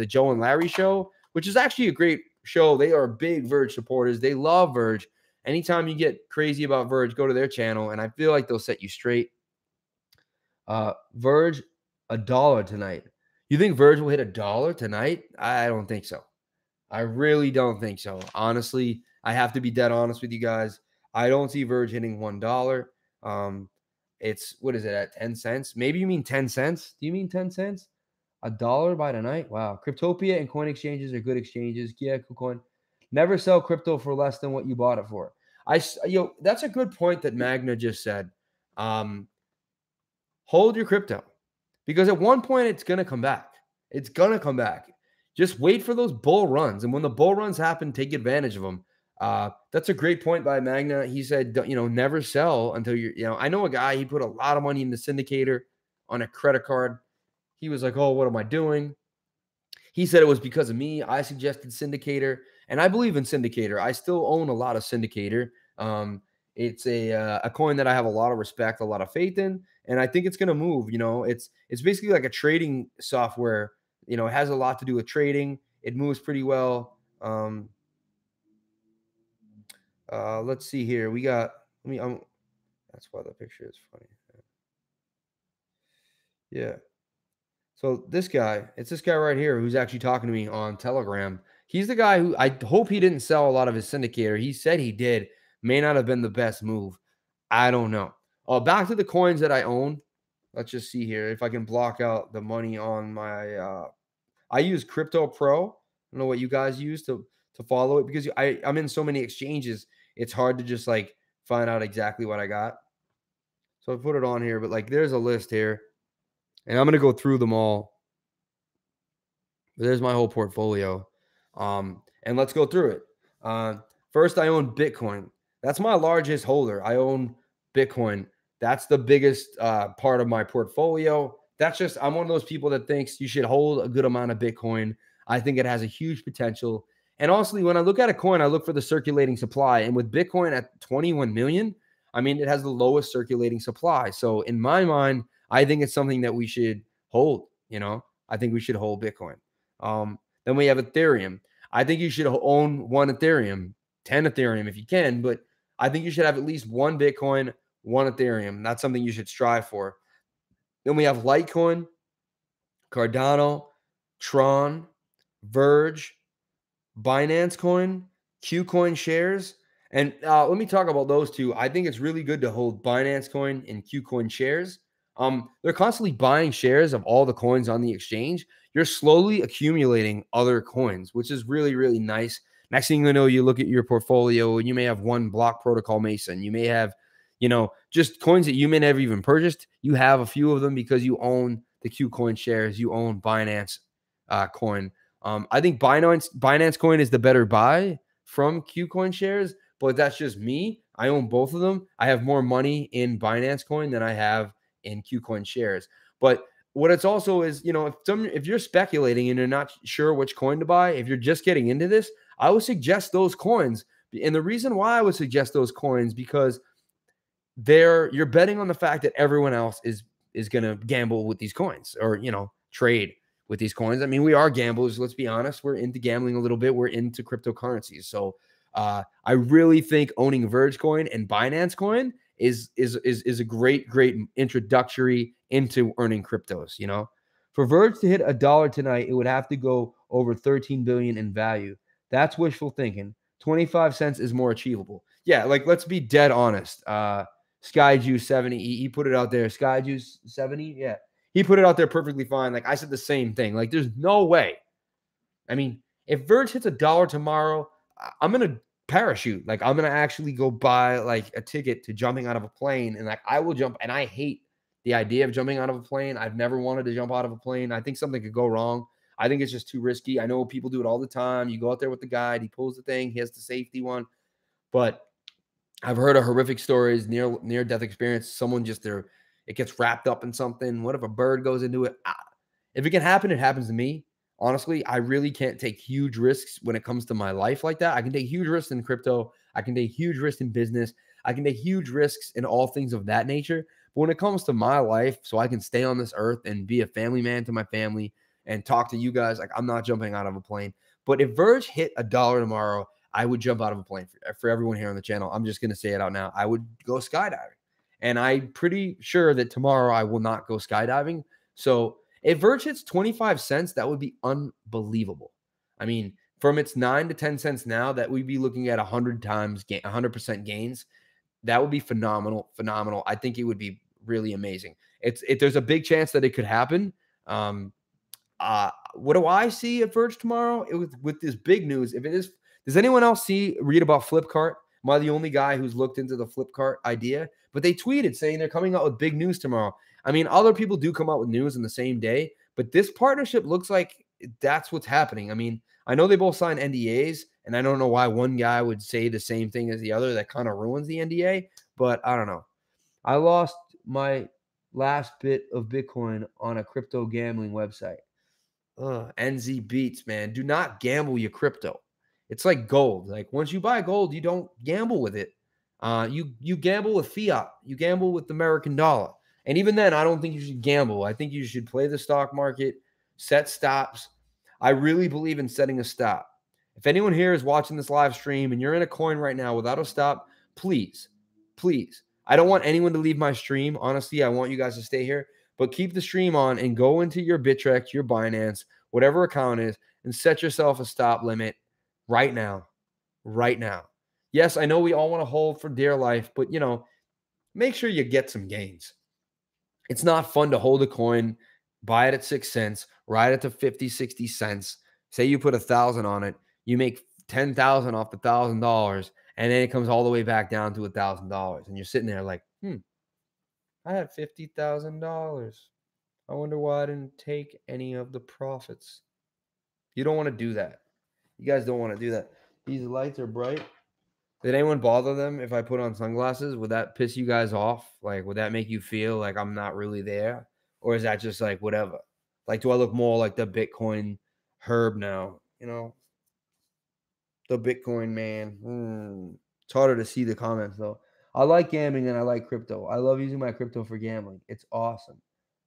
Joe and Larry show, which is actually a great show. They are big Verge supporters. They love Verge. Anytime you get crazy about Verge, go to their channel, and I feel like they'll set you straight. Verge, $1 tonight. You think Verge will hit $1 tonight? I don't think so. I really don't think so. Honestly, I have to be dead honest with you guys. I don't see Verge hitting $1. It's, what is it, at 10 cents? Maybe you mean 10 cents? Do you mean 10 cents? $1 by tonight? Wow. Cryptopia and coin exchanges are good exchanges. Yeah, KuCoin. Never sell crypto for less than what you bought it for. That's a good point that Magna just said. Hold your crypto, because at one point it's going to come back. It's going to come back. Just wait for those bull runs. And when the bull runs happen, take advantage of them. That's a great point by Magna. He said, never sell until I know a guy, he put a lot of money in the syndicator on a credit card. He was like, oh, what am I doing? He said it was because of me. I suggested syndicator, and I believe in syndicator. I still own a lot of syndicator. It's a coin that I have a lot of respect, a lot of faith in, and I think it's going to move. It's basically like a trading software. It has a lot to do with trading. It moves pretty well. Let's see here. That's why the picture is funny. Yeah. So it's this guy right here who's actually talking to me on Telegram. He's the guy who, I hope he didn't sell a lot of his syndicator. He said he did. May not have been the best move. I don't know. Back to the coins that I own. Let's just see here if I can block out the money on my I use Crypto Pro. I don't know what you guys use to follow it, because I'm in so many exchanges. It's hard to just like find out exactly what I got. So I put it on here, but like there's a list here, and I'm going to go through them all. There's my whole portfolio. And let's go through it. First, I own Bitcoin. That's my largest holder. I own Bitcoin. That's the biggest part of my portfolio. I'm one of those people that thinks you should hold a good amount of Bitcoin. I think it has a huge potential. And honestly, when I look at a coin, I look for the circulating supply. And with Bitcoin at 21 million, I mean, it has the lowest circulating supply. So in my mind, I think it's something that we should hold. I think we should hold Bitcoin. Then we have Ethereum. I think you should own one Ethereum, 10 Ethereum if you can, but I think you should have at least one Bitcoin, one Ethereum. That's something you should strive for. Then we have Litecoin, Cardano, Tron, Verge, Binance Coin, KuCoin shares. And let me talk about those two. I think it's really good to hold Binance Coin and KuCoin shares. They're constantly buying shares of all the coins on the exchange. You're slowly accumulating other coins, which is really, really nice. Next thing you know, you look at your portfolio and you may have one block protocol Mason. You may have, just coins that you may never even purchased. You have a few of them because you own the KuCoin shares. You own Binance coin. I think Binance Coin is the better buy from KuCoin shares, but that's just me. I own both of them. I have more money in Binance Coin than I have in KuCoin shares. But what it's also is, if you're speculating and you're not sure which coin to buy, if you're just getting into this, I would suggest those coins. And the reason why I would suggest those coins, because you're betting on the fact that everyone else is going to gamble with these coins, or trade with these coins. I mean, we are gamblers, let's be honest. We're into gambling a little bit. We're into cryptocurrencies. So I really think owning Verge Coin and Binance Coin is a great introductory into earning cryptos. For Verge to hit $1 tonight, it would have to go over 13 billion in value. That's wishful thinking. 25 cents is more achievable. Yeah, like, let's be dead honest. Skyjuice 70, he put it out there. Skyjuice 70, yeah, he put it out there perfectly fine. Like, I said the same thing. Like, there's no way. I mean, if Verge hits $1 tomorrow, I'm gonna parachute. Like, I'm gonna actually go buy like a ticket to jumping out of a plane, and like, I will jump. And I hate the idea of jumping out of a plane. I've never wanted to jump out of a plane. I think something could go wrong. I think it's just too risky. I know people do it all the time. You go out there with the guide, he pulls the thing, he has the safety one, but I've heard of horrific stories, near death experience. Someone it gets wrapped up in something. What if a bird goes into it? If it can happen, it happens to me. Honestly, I really can't take huge risks when it comes to my life like that. I can take huge risks in crypto. I can take huge risks in business. I can take huge risks in all things of that nature. But when it comes to my life, so I can stay on this earth and be a family man to my family and talk to you guys, like, I'm not jumping out of a plane. But if Verge hit $1 tomorrow, I would jump out of a plane. For everyone here on the channel, I'm just going to say it out now. I would go skydiving. And I'm pretty sure that tomorrow I will not go skydiving. So if Verge hits 25 cents, that would be unbelievable. I mean, from its 9 to 10 cents now, that we'd be looking at 100% gains. That would be phenomenal. I think it would be really amazing. There's a big chance that it could happen. What do I see at Verge tomorrow? With this big news, if it is, does anyone else read about FlipCart? Am I the only guy who's looked into the FlipCart idea? But they tweeted saying they're coming out with big news tomorrow. I mean, other people do come out with news in the same day, but this partnership looks like that's what's happening. I mean, I know they both signed NDAs, and I don't know why one guy would say the same thing as the other. That kind of ruins the NDA, but I don't know. I lost my last bit of Bitcoin on a crypto gambling website. NZ Beats, man. Do not gamble your crypto. It's like gold. Like, once you buy gold, you don't gamble with it. You gamble with fiat. You gamble with the American dollar. And even then, I don't think you should gamble. I think you should play the stock market, set stops. I really believe in setting a stop. If anyone here is watching this live stream and you're in a coin right now without a stop, please. I don't want anyone to leave my stream. Honestly, I want you guys to stay here. But keep the stream on and go into your Bittrex, your Binance, whatever account is, and set yourself a stop limit right now. Yes, I know we all want to hold for dear life, but, make sure you get some gains. It's not fun to hold a coin, buy it at 6 cents, ride it to 50, 60 cents. Say you put 1,000 on it, you make 10,000 off the $1,000, and then it comes all the way back down to $1,000, and you're sitting there like, I had $50,000. I wonder why I didn't take any of the profits. You don't want to do that. You guys don't want to do that. These lights are bright. Did anyone bother them if I put on sunglasses? Would that piss you guys off? Like, would that make you feel like I'm not really there? Or is that just like whatever? Like, do I look more like the Bitcoin herb now? The Bitcoin man. It's harder to see the comments, though. I like gambling and I like crypto. I love using my crypto for gambling. It's awesome.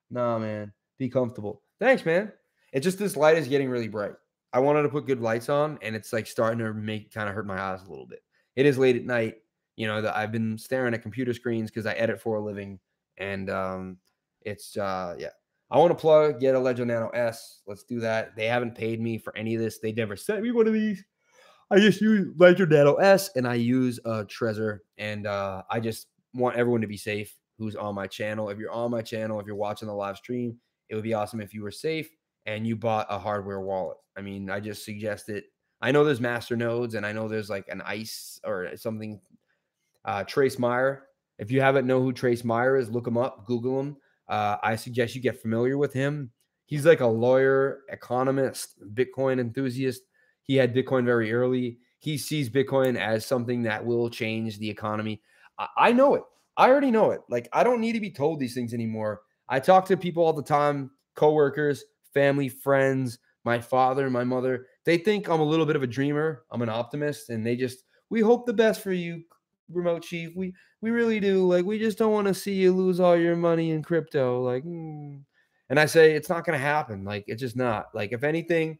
Nah, man. Be comfortable. Thanks, man. It's just this light is getting really bright. I wanted to put good lights on, and it's like starting to kind of hurt my eyes a little bit. It is late at night. I've been staring at computer screens because I edit for a living, and yeah. I want to get a Ledger Nano S. Let's do that. They haven't paid me for any of this. They never sent me one of these. I just use Ledger Nano S, and I use Trezor, and I just want everyone to be safe who's on my channel. If you're on my channel, if you're watching the live stream, it would be awesome if you were safe and you bought a hardware wallet. I mean, I just suggest it. I know there's master nodes, and I know there's like an ICE or something. Trace Meyer. If you haven't know who Trace Meyer is, look him up, Google him. I suggest you get familiar with him. He's like a lawyer, economist, Bitcoin enthusiast. He had Bitcoin very early. He sees Bitcoin as something that will change the economy. I know it. I already know it. Like, I don't need to be told these things anymore. I talk to people all the time, coworkers, family, friends, my father, my mother. They think I'm a little bit of a dreamer. I'm an optimist, and we hope the best for you, remote chief. We really do. Like, we just don't want to see you lose all your money in crypto. Like, and I say it's not going to happen. Like, it's just not. Like, if anything,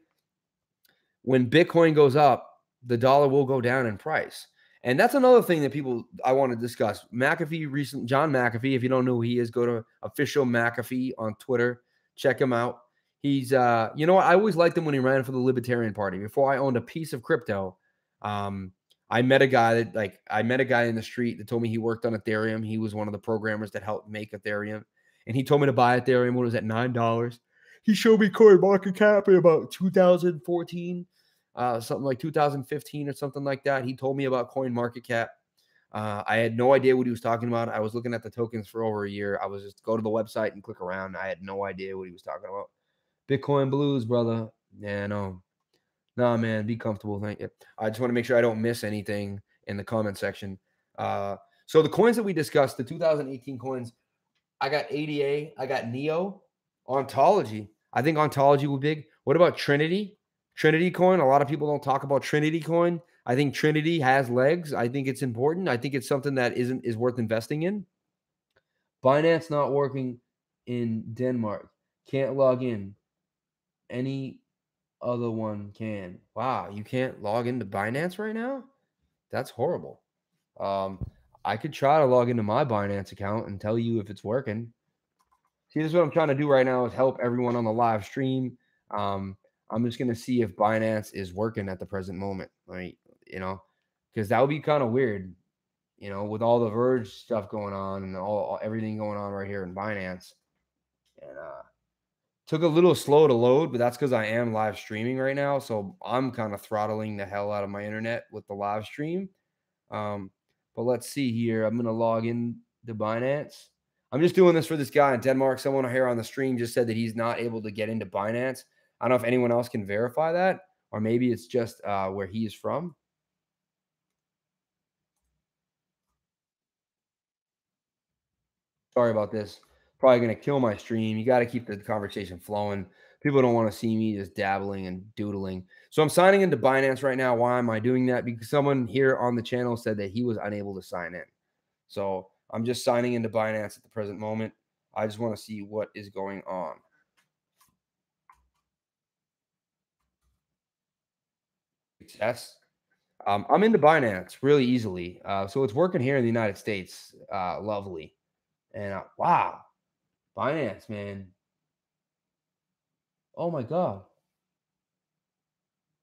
when Bitcoin goes up, the dollar will go down in price. And that's another thing that I want to discuss. John McAfee, if you don't know who he is, go to official McAfee on Twitter. Check him out. He's you know what? I always liked him when he ran for the Libertarian Party. Before I owned a piece of crypto, I met a guy in the street that told me he worked on Ethereum. He was one of the programmers that helped make Ethereum. And he told me to buy Ethereum when it was at $9. He showed me coin market cap in about 2014. Something like 2015 or something like that. He told me about coin market cap. I had no idea what he was talking about. I was looking at the tokens for over a year. I was just go to the website and click around. I had no idea what he was talking about. Bitcoin blues, brother. Yeah, no. Nah, man, be comfortable. Thank you. I just want to make sure I don't miss anything in the comment section. So the coins that we discussed, the 2018 coins, I got ADA, I got Neo, Ontology. I think Ontology will be big. What about Trinity? Trinity coin. A lot of people don't talk about Trinity coin. I think Trinity has legs. I think it's important. I think it's something that is worth investing in. Binance not working in Denmark. Can't log in. Any other one can. Wow, you can't log into Binance right now? That's horrible. I could try to log into my Binance account and tell you if it's working. See, this is what I'm trying to do right now is help everyone on the live stream. I'm just going to see if Binance is working at the present moment, right? Because that would be kind of weird, with all the Verge stuff going on and everything going on right here in Binance. And took a little slow to load, but that's because I am live streaming right now. So I'm kind of throttling the hell out of my internet with the live stream. But let's see here. I'm going to log in to Binance. I'm just doing this for this guy in Denmark. Someone here on the stream just said that he's not able to get into Binance. I don't know if anyone else can verify that, or maybe it's just where he is from. Sorry about this. Probably going to kill my stream. You got to keep the conversation flowing. People don't want to see me just dabbling and doodling. So I'm signing into Binance right now. Why am I doing that? Because someone here on the channel said that he was unable to sign in. So I'm just signing into Binance at the present moment. I just want to see what is going on. Success. I'm into Binance really easily. So it's working here in the United States. Lovely. And wow, Binance, man. Oh my God.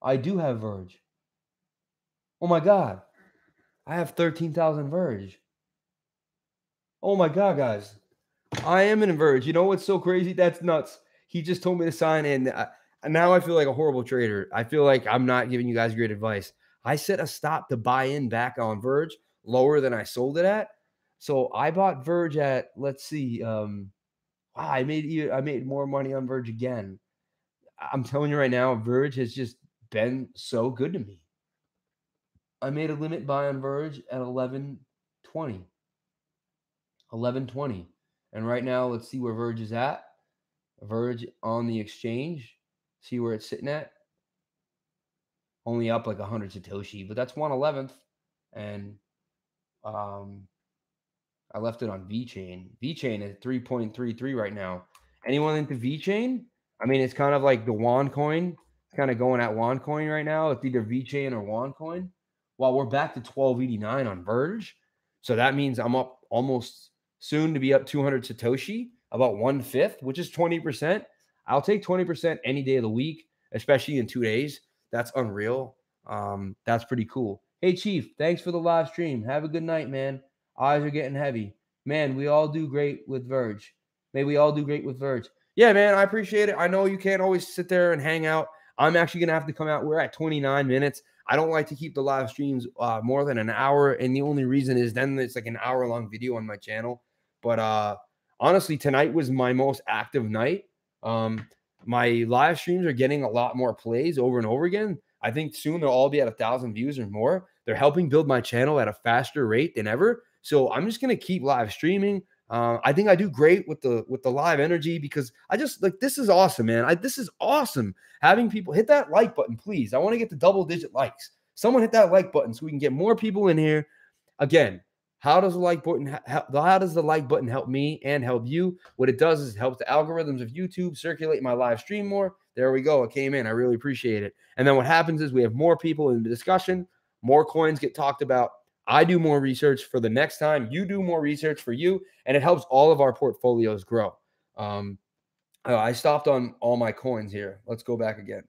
I do have Verge. Oh my God. I have 13,000 Verge. Oh my God, guys. I am in Verge. You know what's so crazy? That's nuts. He just told me to sign in. And now I feel like a horrible trader. I feel like I'm not giving you guys great advice. I set a stop to buy in back on Verge lower than I sold it at. So I bought Verge at, let's see, I made more money on Verge again. I'm telling you right now, Verge has just been so good to me. I made a limit buy on Verge at 11.20. 11.20. And right now, let's see where Verge is at. Verge on the exchange. See where it's sitting at. Only up like 100 Satoshi, but that's 1/11th. And I left it on VeChain. VeChain is 3.33 right now. Anyone into VeChain? I mean, it's kind of like the Won coin. It's kind of going at Won coin right now. It's either VeChain or Won coin. Well, we're back to 12.89 on Verge. So that means I'm up almost soon to be up 200 Satoshi, about 1/5, which is 20%. I'll take 20% any day of the week, especially in 2 days. That's unreal. That's pretty cool. Hey, Chief, thanks for the live stream. Have a good night, man. Eyes are getting heavy. Man, we all do great with Verge. May we all do great with Verge. Yeah, man, I appreciate it. I know you can't always sit there and hang out. I'm actually going to have to come out. We're at 29 minutes. I don't like to keep the live streams more than an hour. And the only reason is then it's like an hour-long video on my channel. But honestly, tonight was my most active night. My live streams are getting a lot more plays over and over again. I think soon they'll all be at 1,000 views or more. They're helping build my channel at a faster rate than ever. So I'm just gonna keep live streaming. I think I do great with the live energy because I just like this is awesome, man. This is awesome having people hit that like button, please. I want to get to double-digit likes. Someone hit that like button so we can get more people in here. Again, how does the like button help me and help you? What it does is it helps the algorithms of YouTube circulate my live stream more. There we go. It came in. I really appreciate it. And then what happens is we have more people in the discussion. More coins get talked about. I do more research for the next time. You do more research for you, and it helps all of our portfolios grow. I stopped on all my coins here. Let's go back again.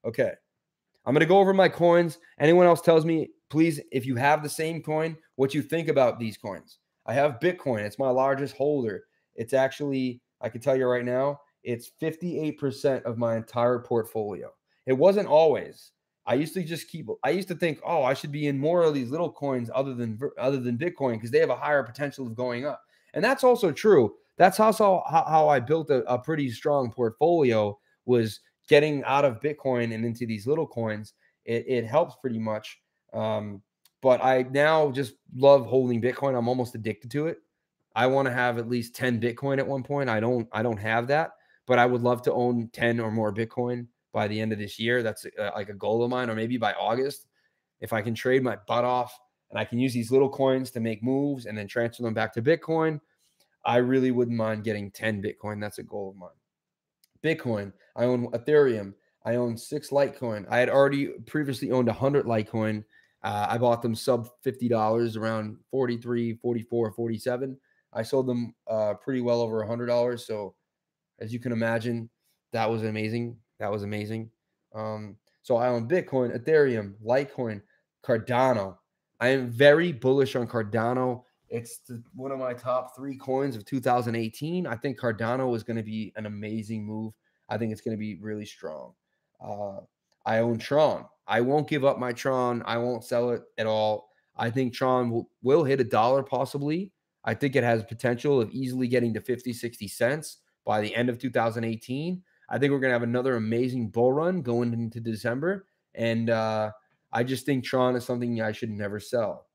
Okay. I'm going to go over my coins. Anyone else tells me, please, if you have the same coin, what you think about these coins. I have Bitcoin. It's my largest holder. It's actually, I can tell you right now, it's 58% of my entire portfolio. It wasn't always. I used to think, oh, I should be in more of these little coins other than Bitcoin because they have a higher potential of going up. And that's also true. That's also how I built a pretty strong portfolio, was getting out of Bitcoin and into these little coins. It helps pretty much. But I now just love holding Bitcoin. I'm almost addicted to it. I want to have at least 10 Bitcoin at one point. I don't have that, but I would love to own 10 or more Bitcoin by the end of this year. That's like a goal of mine, or maybe by August. If I can trade my butt off and I can use these little coins to make moves and then transfer them back to Bitcoin, I really wouldn't mind getting 10 Bitcoin. That's a goal of mine. Bitcoin, I own Ethereum. I own 6 Litecoin. I had already previously owned 100 Litecoin. I bought them sub $50, around 43, 44, 47. I sold them pretty well over $100. So as you can imagine, that was amazing. That was amazing. So I own Bitcoin, Ethereum, Litecoin, Cardano. I am very bullish on Cardano. It's one of my top 3 coins of 2018. I think Cardano is going to be an amazing move. I think it's going to be really strong. I own Tron. I won't give up my Tron. I won't sell it at all. I think Tron will hit $1 possibly. I think it has potential of easily getting to 50, 60 cents by the end of 2018. I think we're going to have another amazing bull run going into December. And I just think Tron is something I should never sell.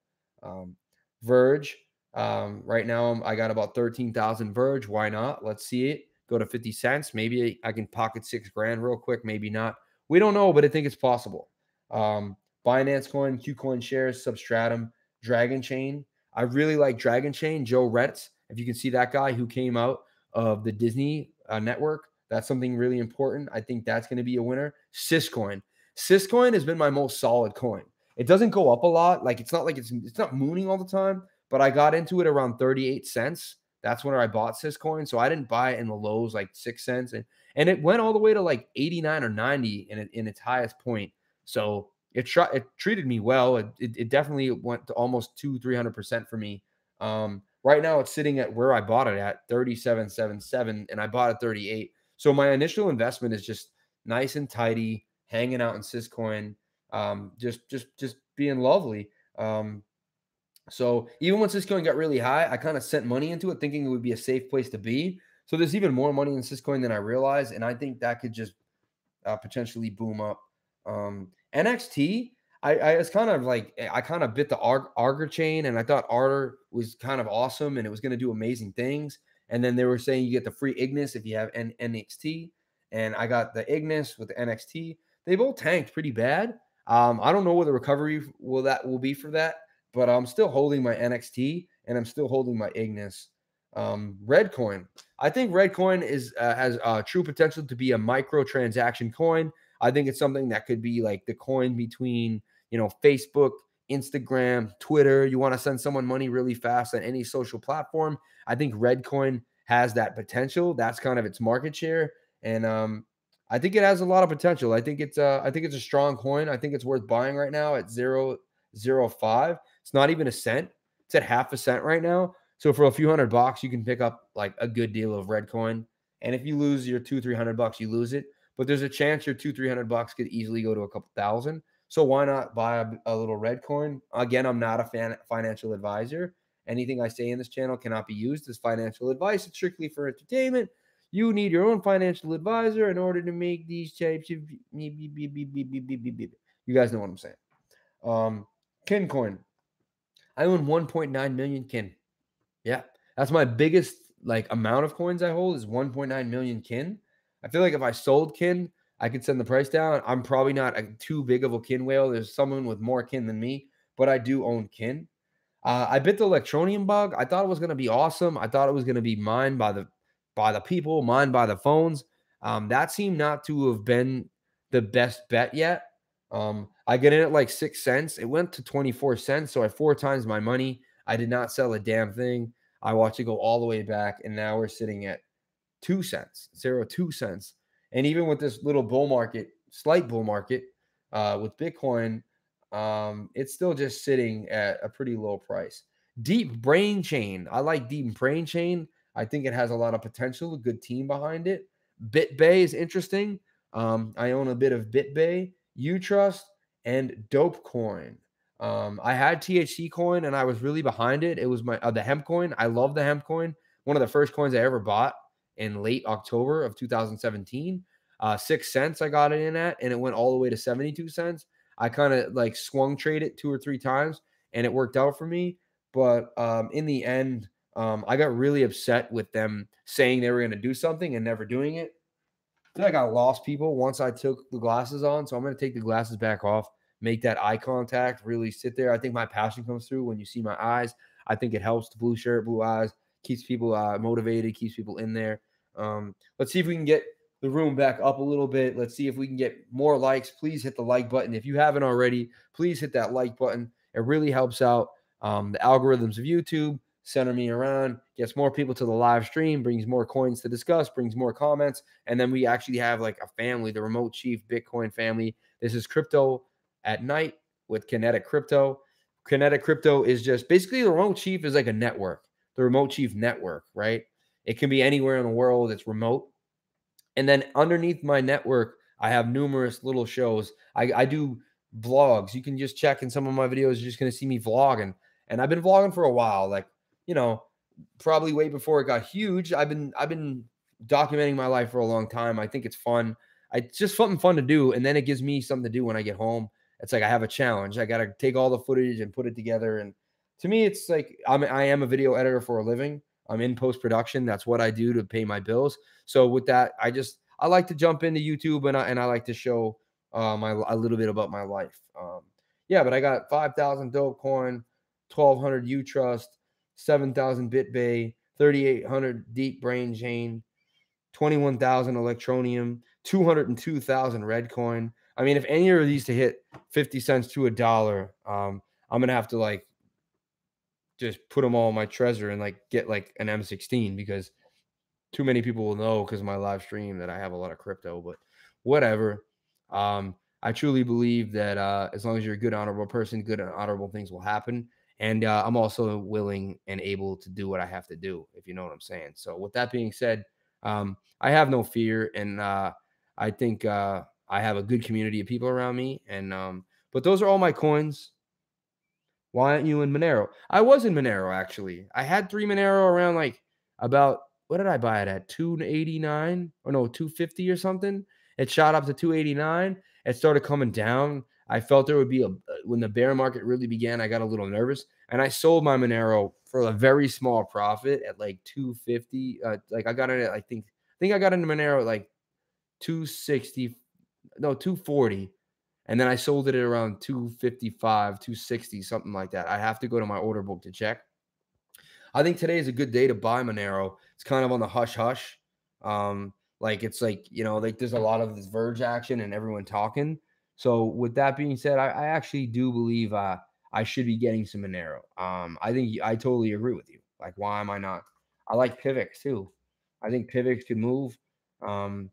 Verge, right now I got about 13,000 Verge. Why not? Let's see it go to 50 cents. Maybe I can pocket $6,000 real quick. Maybe not. We don't know, but I think it's possible. Binance Coin, Qcoin shares, Substratum, Dragon Chain. I really like Dragon Chain. Joe Retz, if you can see that guy who came out of the Disney network, that's something really important. I think that's going to be a winner. Syscoin. Syscoin has been my most solid coin. It doesn't go up a lot. Like it's not mooning all the time, but I got into it around 38 cents. That's when I bought Syscoin. So I didn't buy it in the lows like 6 cents. And it went all the way to like 89 or 90 in its highest point. So it treated me well. It definitely went to almost 300% for me. Right now it's sitting at where I bought it at 37.77, and I bought it 38. So my initial investment is just nice and tidy, hanging out in Syscoin, just being lovely. So even when Syscoin got really high, I kind of sent money into it thinking it would be a safe place to be. So there's even more money in Syscoin than I realized, and I think that could just potentially boom up. NXT, I was kind of like, I kind of bit the Arger chain, and I thought Arger was kind of awesome and it was going to do amazing things. And then they were saying you get the free Ignis if you have NXT, and I got the Ignis with the NXT. They both tanked pretty bad. I don't know what the recovery will be for that, but I'm still holding my NXT and I'm still holding my Ignis. Redcoin. I think Redcoin has true potential to be a microtransaction coin. I think it's something that could be like the coin between, Facebook, Instagram, Twitter. You want to send someone money really fast on any social platform. I think Redcoin has that potential. That's kind of its market share. And I think it has a lot of potential. I think it's a strong coin. I think it's worth buying right now at 0.05. It's not even a cent. It's at half a cent right now. So for a few $100, you can pick up like a good deal of Redcoin. And if you lose your $200-300, you lose it. But there's a chance your $200-300 could easily go to a couple thousand. So why not buy a little Redcoin? Again, I'm not a financial advisor. Anything I say in this channel cannot be used as financial advice. It's strictly for entertainment. You need your own financial advisor in order to make these types of. You guys know what I'm saying. Kin coin. I own 1.9 million kin. Yeah, that's my biggest like amount of coins I hold is 1.9 million kin. I feel like if I sold kin, I could send the price down. I'm probably not too big of a kin whale. There's someone with more kin than me, but I do own kin. I bit the electronium bug. I thought it was going to be awesome. I thought it was going to be mined by the people, mined by the phones. That seemed not to have been the best bet yet. I get in at like 6 cents. It went to 24 cents, so I 4 times my money. I did not sell a damn thing. I watched it go all the way back, and now we're sitting at 2 cents, 2 cents. And even with this little bull market, slight bull market with Bitcoin, it's still just sitting at a pretty low price. Deep Brain Chain. I like Deep Brain Chain. I think it has a lot of potential, a good team behind it. BitBay is interesting. I own a bit of BitBay, Utrust, and Dopecoin. I had THC coin and I was really behind it. It was my the hemp coin. I love the hemp coin. One of the first coins I ever bought in late October of 2017. 6 cents I got it in at, and it went all the way to 72 cents. I kind of like swung trade it 2 or 3 times, and it worked out for me. But in the end, I got really upset with them saying they were going to do something and never doing it. I feel like I lost people once I took the glasses on, so I'm going to take the glasses back off, make that eye contact, really sit there. I think my passion comes through when you see my eyes. I think it helps the blue shirt, blue eyes, keeps people motivated, keeps people in there. Let's see if we can get the room back up a little bit. Let's see if we can get more likes. Please hit the like button. If you haven't already, please hit that like button. It really helps out the algorithms of YouTube, center me around, gets more people to the live stream, brings more coins to discuss, brings more comments. And then we actually have like a family, the Remote Chief Bitcoin family. This is Crypto at Night with Kinetic Crypto. Kinetic Crypto is just basically the Remote Chief is like a network, the Remote Chief network, right? It can be anywhere in the world. It's remote. And then underneath my network, I have numerous little shows. I do vlogs. You can just check in some of my videos. You're just going to see me vlogging. And I've been vlogging for a while, like, you know, probably way before it got huge. I've been documenting my life for a long time. I think it's fun. It's just something fun to do. And then it gives me something to do when I get home. It's like I have a challenge. I got to take all the footage and put it together. And to me, it's like I am a video editor for a living. I'm in post-production. That's what I do to pay my bills. So with that, I like to jump into YouTube and I like to show a little bit about my life. Yeah, but I got 5,000 Dogecoin, 1,200 Utrust, 7,000 BitBay, 3,800 Deep Brain Chain, 21,000 Electronium, 202,000 Redcoin. I mean, if any of these to hit 50 cents to $1, I'm gonna have to like just put them all in my treasure and like get like an M16 because too many people will know because of my live stream that I have a lot of crypto, but whatever. I truly believe that as long as you're a good, honorable person, good and honorable things will happen. And I'm also willing and able to do what I have to do, if you know what I'm saying. So with that being said, I have no fear. And I think I have a good community of people around me. And but those are all my coins. Why aren't you in Monero? I was in Monero, actually. I had 3 Monero around like about what did I buy it at? 289 or no, 250 or something. It shot up to 289. It started coming down. I felt there would be when the bear market really began, I got a little nervous and I sold my Monero for a very small profit at like 250. Like I got it at I think I got into Monero at like 260, no, 240. And then I sold it at around 255, 260, something like that. I have to go to my order book to check. I think today is a good day to buy Monero. It's kind of on the hush hush. Like it's like, like there's a lot of this Verge action and everyone talking. So with that being said, I actually do believe I should be getting some Monero. I think I totally agree with you. Like, why am I not? I like Pivx too. I think Pivx could move. Um,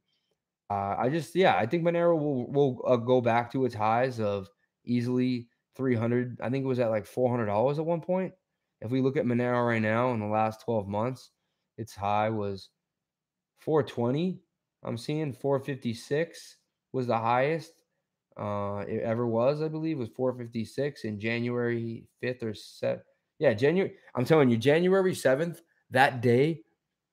I think Monero will go back to its highs of easily 300. I think it was at like $400 at one point. If we look at Monero right now in the last 12 months, its high was 420. I'm seeing 456 was the highest it ever was. I believe was 456 in January 5th or 7th. Yeah, January. I'm telling you, January 7th, that day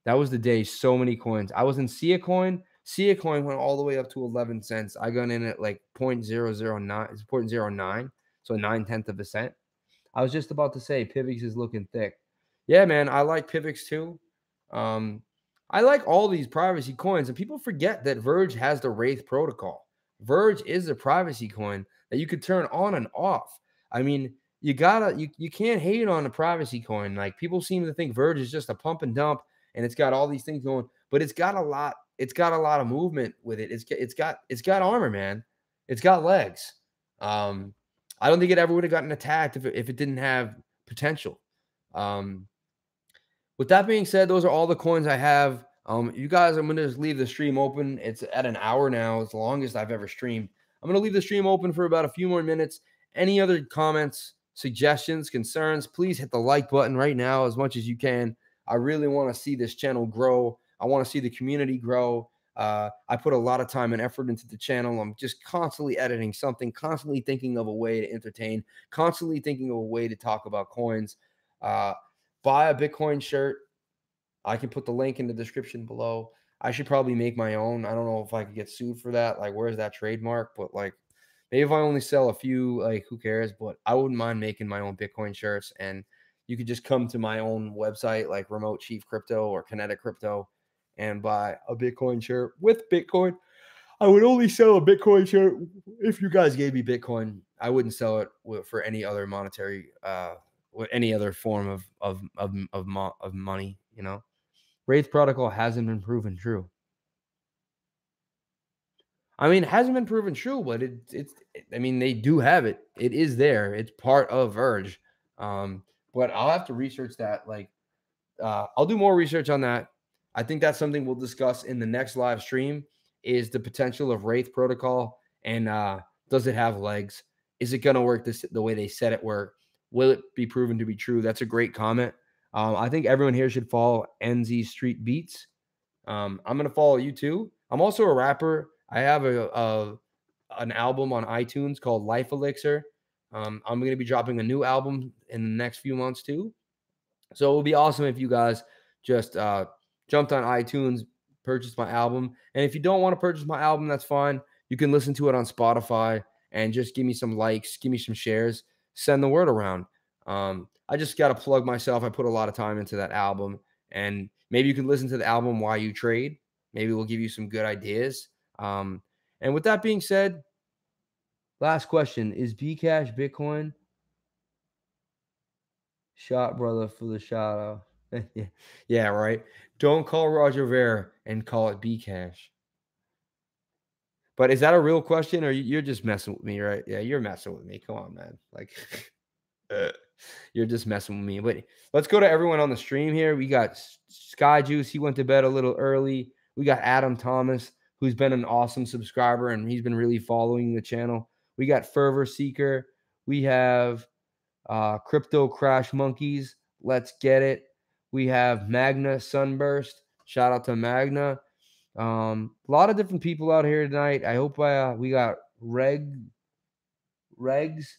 That was the day so many coins. I was in Sia Coin. Sia Coin went all the way up to 11 cents. I got in at like 0.009, it's 0.09, so 9/10 of a cent. I was just about to say Pivx is looking thick. Yeah, man, I like Pivx too. Um, I like all these privacy coins, and people forget that Verge has the Wraith protocol. Verge is a privacy coin that you could turn on and off. I mean, you can't hate on a privacy coin. Like people seem to think Verge is just a pump and dump, and it's got all these things going, but it's got a lot. It's got a lot of movement with it. It's got armor, man. It's got legs. Um, I don't think it ever would have gotten attacked if it didn't have potential. Um, with that being said, those are all the coins I have. You guys, I'm going to just leave the stream open. It's at an hour now. It's the longest I've ever streamed. I'm going to leave the stream open for about a few more minutes. Any other comments, suggestions, concerns, please hit the like button right now as much as you can. I really want to see this channel grow. I want to see the community grow. I put a lot of time and effort into the channel. I'm just constantly editing something, constantly thinking of a way to entertain, constantly thinking of a way to talk about coins. Buy a Bitcoin shirt. I can put the link in the description below. I should probably make my own. I don't know if I could get sued for that. Like, where's that trademark? But like, maybe if I only sell a few, like, who cares? But I wouldn't mind making my own Bitcoin shirts. And you could just come to my own website, like Remote Chief Crypto or Kinetic Crypto, and buy a Bitcoin shirt with Bitcoin. I would only sell a Bitcoin shirt if you guys gave me Bitcoin. I wouldn't sell it for any other monetary, any other form of money. You know, Wraith protocol hasn't been proven true. I mean, it hasn't been proven true, but I mean, they do have it. It is there. It's part of Verge. But I'll have to research that. Like, I'll do more research on that. I think that's something we'll discuss in the next live stream is the potential of Wraith protocol and does it have legs? Is it going to work the way they said it work? Will it be proven to be true? That's a great comment. I think everyone here should follow NZ Street Beats. I'm going to follow you too. I'm also a rapper. I have an album on iTunes called Life Elixir. I'm going to be dropping a new album in the next few months too. So it would be awesome if you guys just jumped on iTunes, purchased my album. And if you don't want to purchase my album, that's fine. You can listen to it on Spotify and just give me some likes, give me some shares, send the word around. I just got to plug myself. I put a lot of time into that album. And maybe you can listen to the album while you trade. Maybe we'll give you some good ideas. And with that being said, last question, is Bcash Bitcoin? Shot brother for the shout out. Yeah, right. Don't call Roger Ver and call it Bcash. But is that a real question or you're just messing with me, right? Yeah, you're messing with me. Come on, man. Like you're just messing with me. But let's go to everyone on the stream here. We got Sky Juice. He went to bed a little early. We got Adam Thomas, who's been an awesome subscriber and he's been really following the channel. We got Fervor Seeker. We have Crypto Crash Monkeys. Let's get it. We have Magna Sunburst. Shout out to Magna. A lot of different people out here tonight. I hope we got Regs Verge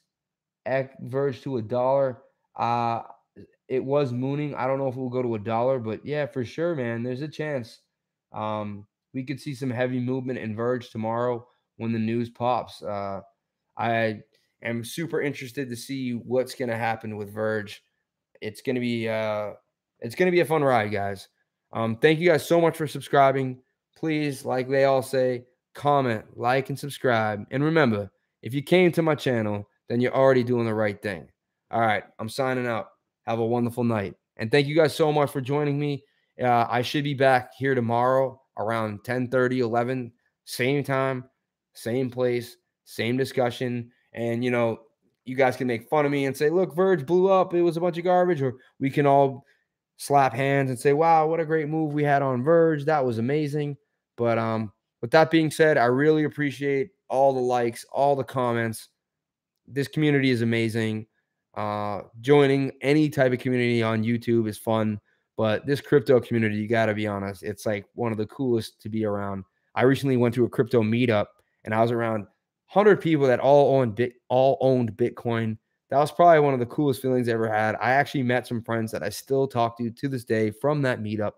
to $1. It was mooning. I don't know if it will go to $1, but yeah, for sure, man. There's a chance. We could see some heavy movement in Verge tomorrow when the news pops. I am super interested to see what's going to happen with Verge. It's going to be a fun ride, guys. Thank you guys so much for subscribing. Please, like they all say, comment, like, and subscribe. And remember, if you came to my channel, then you're already doing the right thing. All right, I'm signing out. Have a wonderful night. And thank you guys so much for joining me. I should be back here tomorrow around 10:30, 11, same time, same place, same discussion. And, you know, you guys can make fun of me and say, look, Verge blew up. It was a bunch of garbage. Or we can all slap hands and say, wow, what a great move we had on Verge. That was amazing. But with that being said, I really appreciate all the likes, all the comments. This community is amazing. Joining any type of community on YouTube is fun. But this crypto community, you got to be honest, it's like one of the coolest to be around. I recently went to a crypto meetup and I was around 100 people that all owned Bitcoin. That was probably one of the coolest feelings I ever had. I actually met some friends that I still talk to this day from that meetup.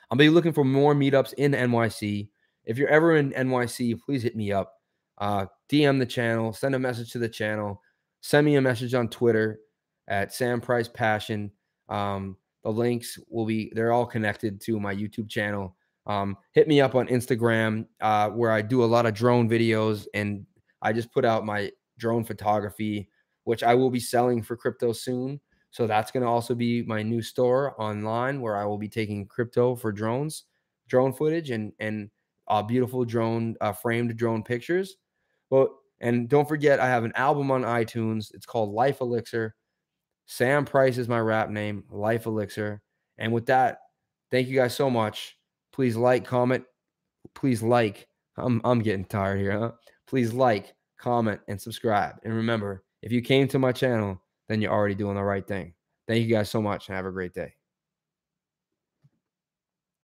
I'll be looking for more meetups in NYC. If you're ever in NYC, please hit me up. DM the channel, send a message to the channel, send me a message on Twitter at Sam Price Passion. The links they're all connected to my YouTube channel. Hit me up on Instagram, where I do a lot of drone videos, and I just put out my drone photography, which I will be selling for crypto soon. So that's going to also be my new store online, where I will be taking crypto for drone footage, and beautiful framed drone pictures. And don't forget, I have an album on iTunes. It's called Life Elixir. Sam Price is my rap name, Life Elixir. And with that, thank you guys so much. Please like, comment. Please like. I'm getting tired here, huh? Please like, comment, and subscribe. And remember, if you came to my channel, then you're already doing the right thing. Thank you guys so much, and have a great day.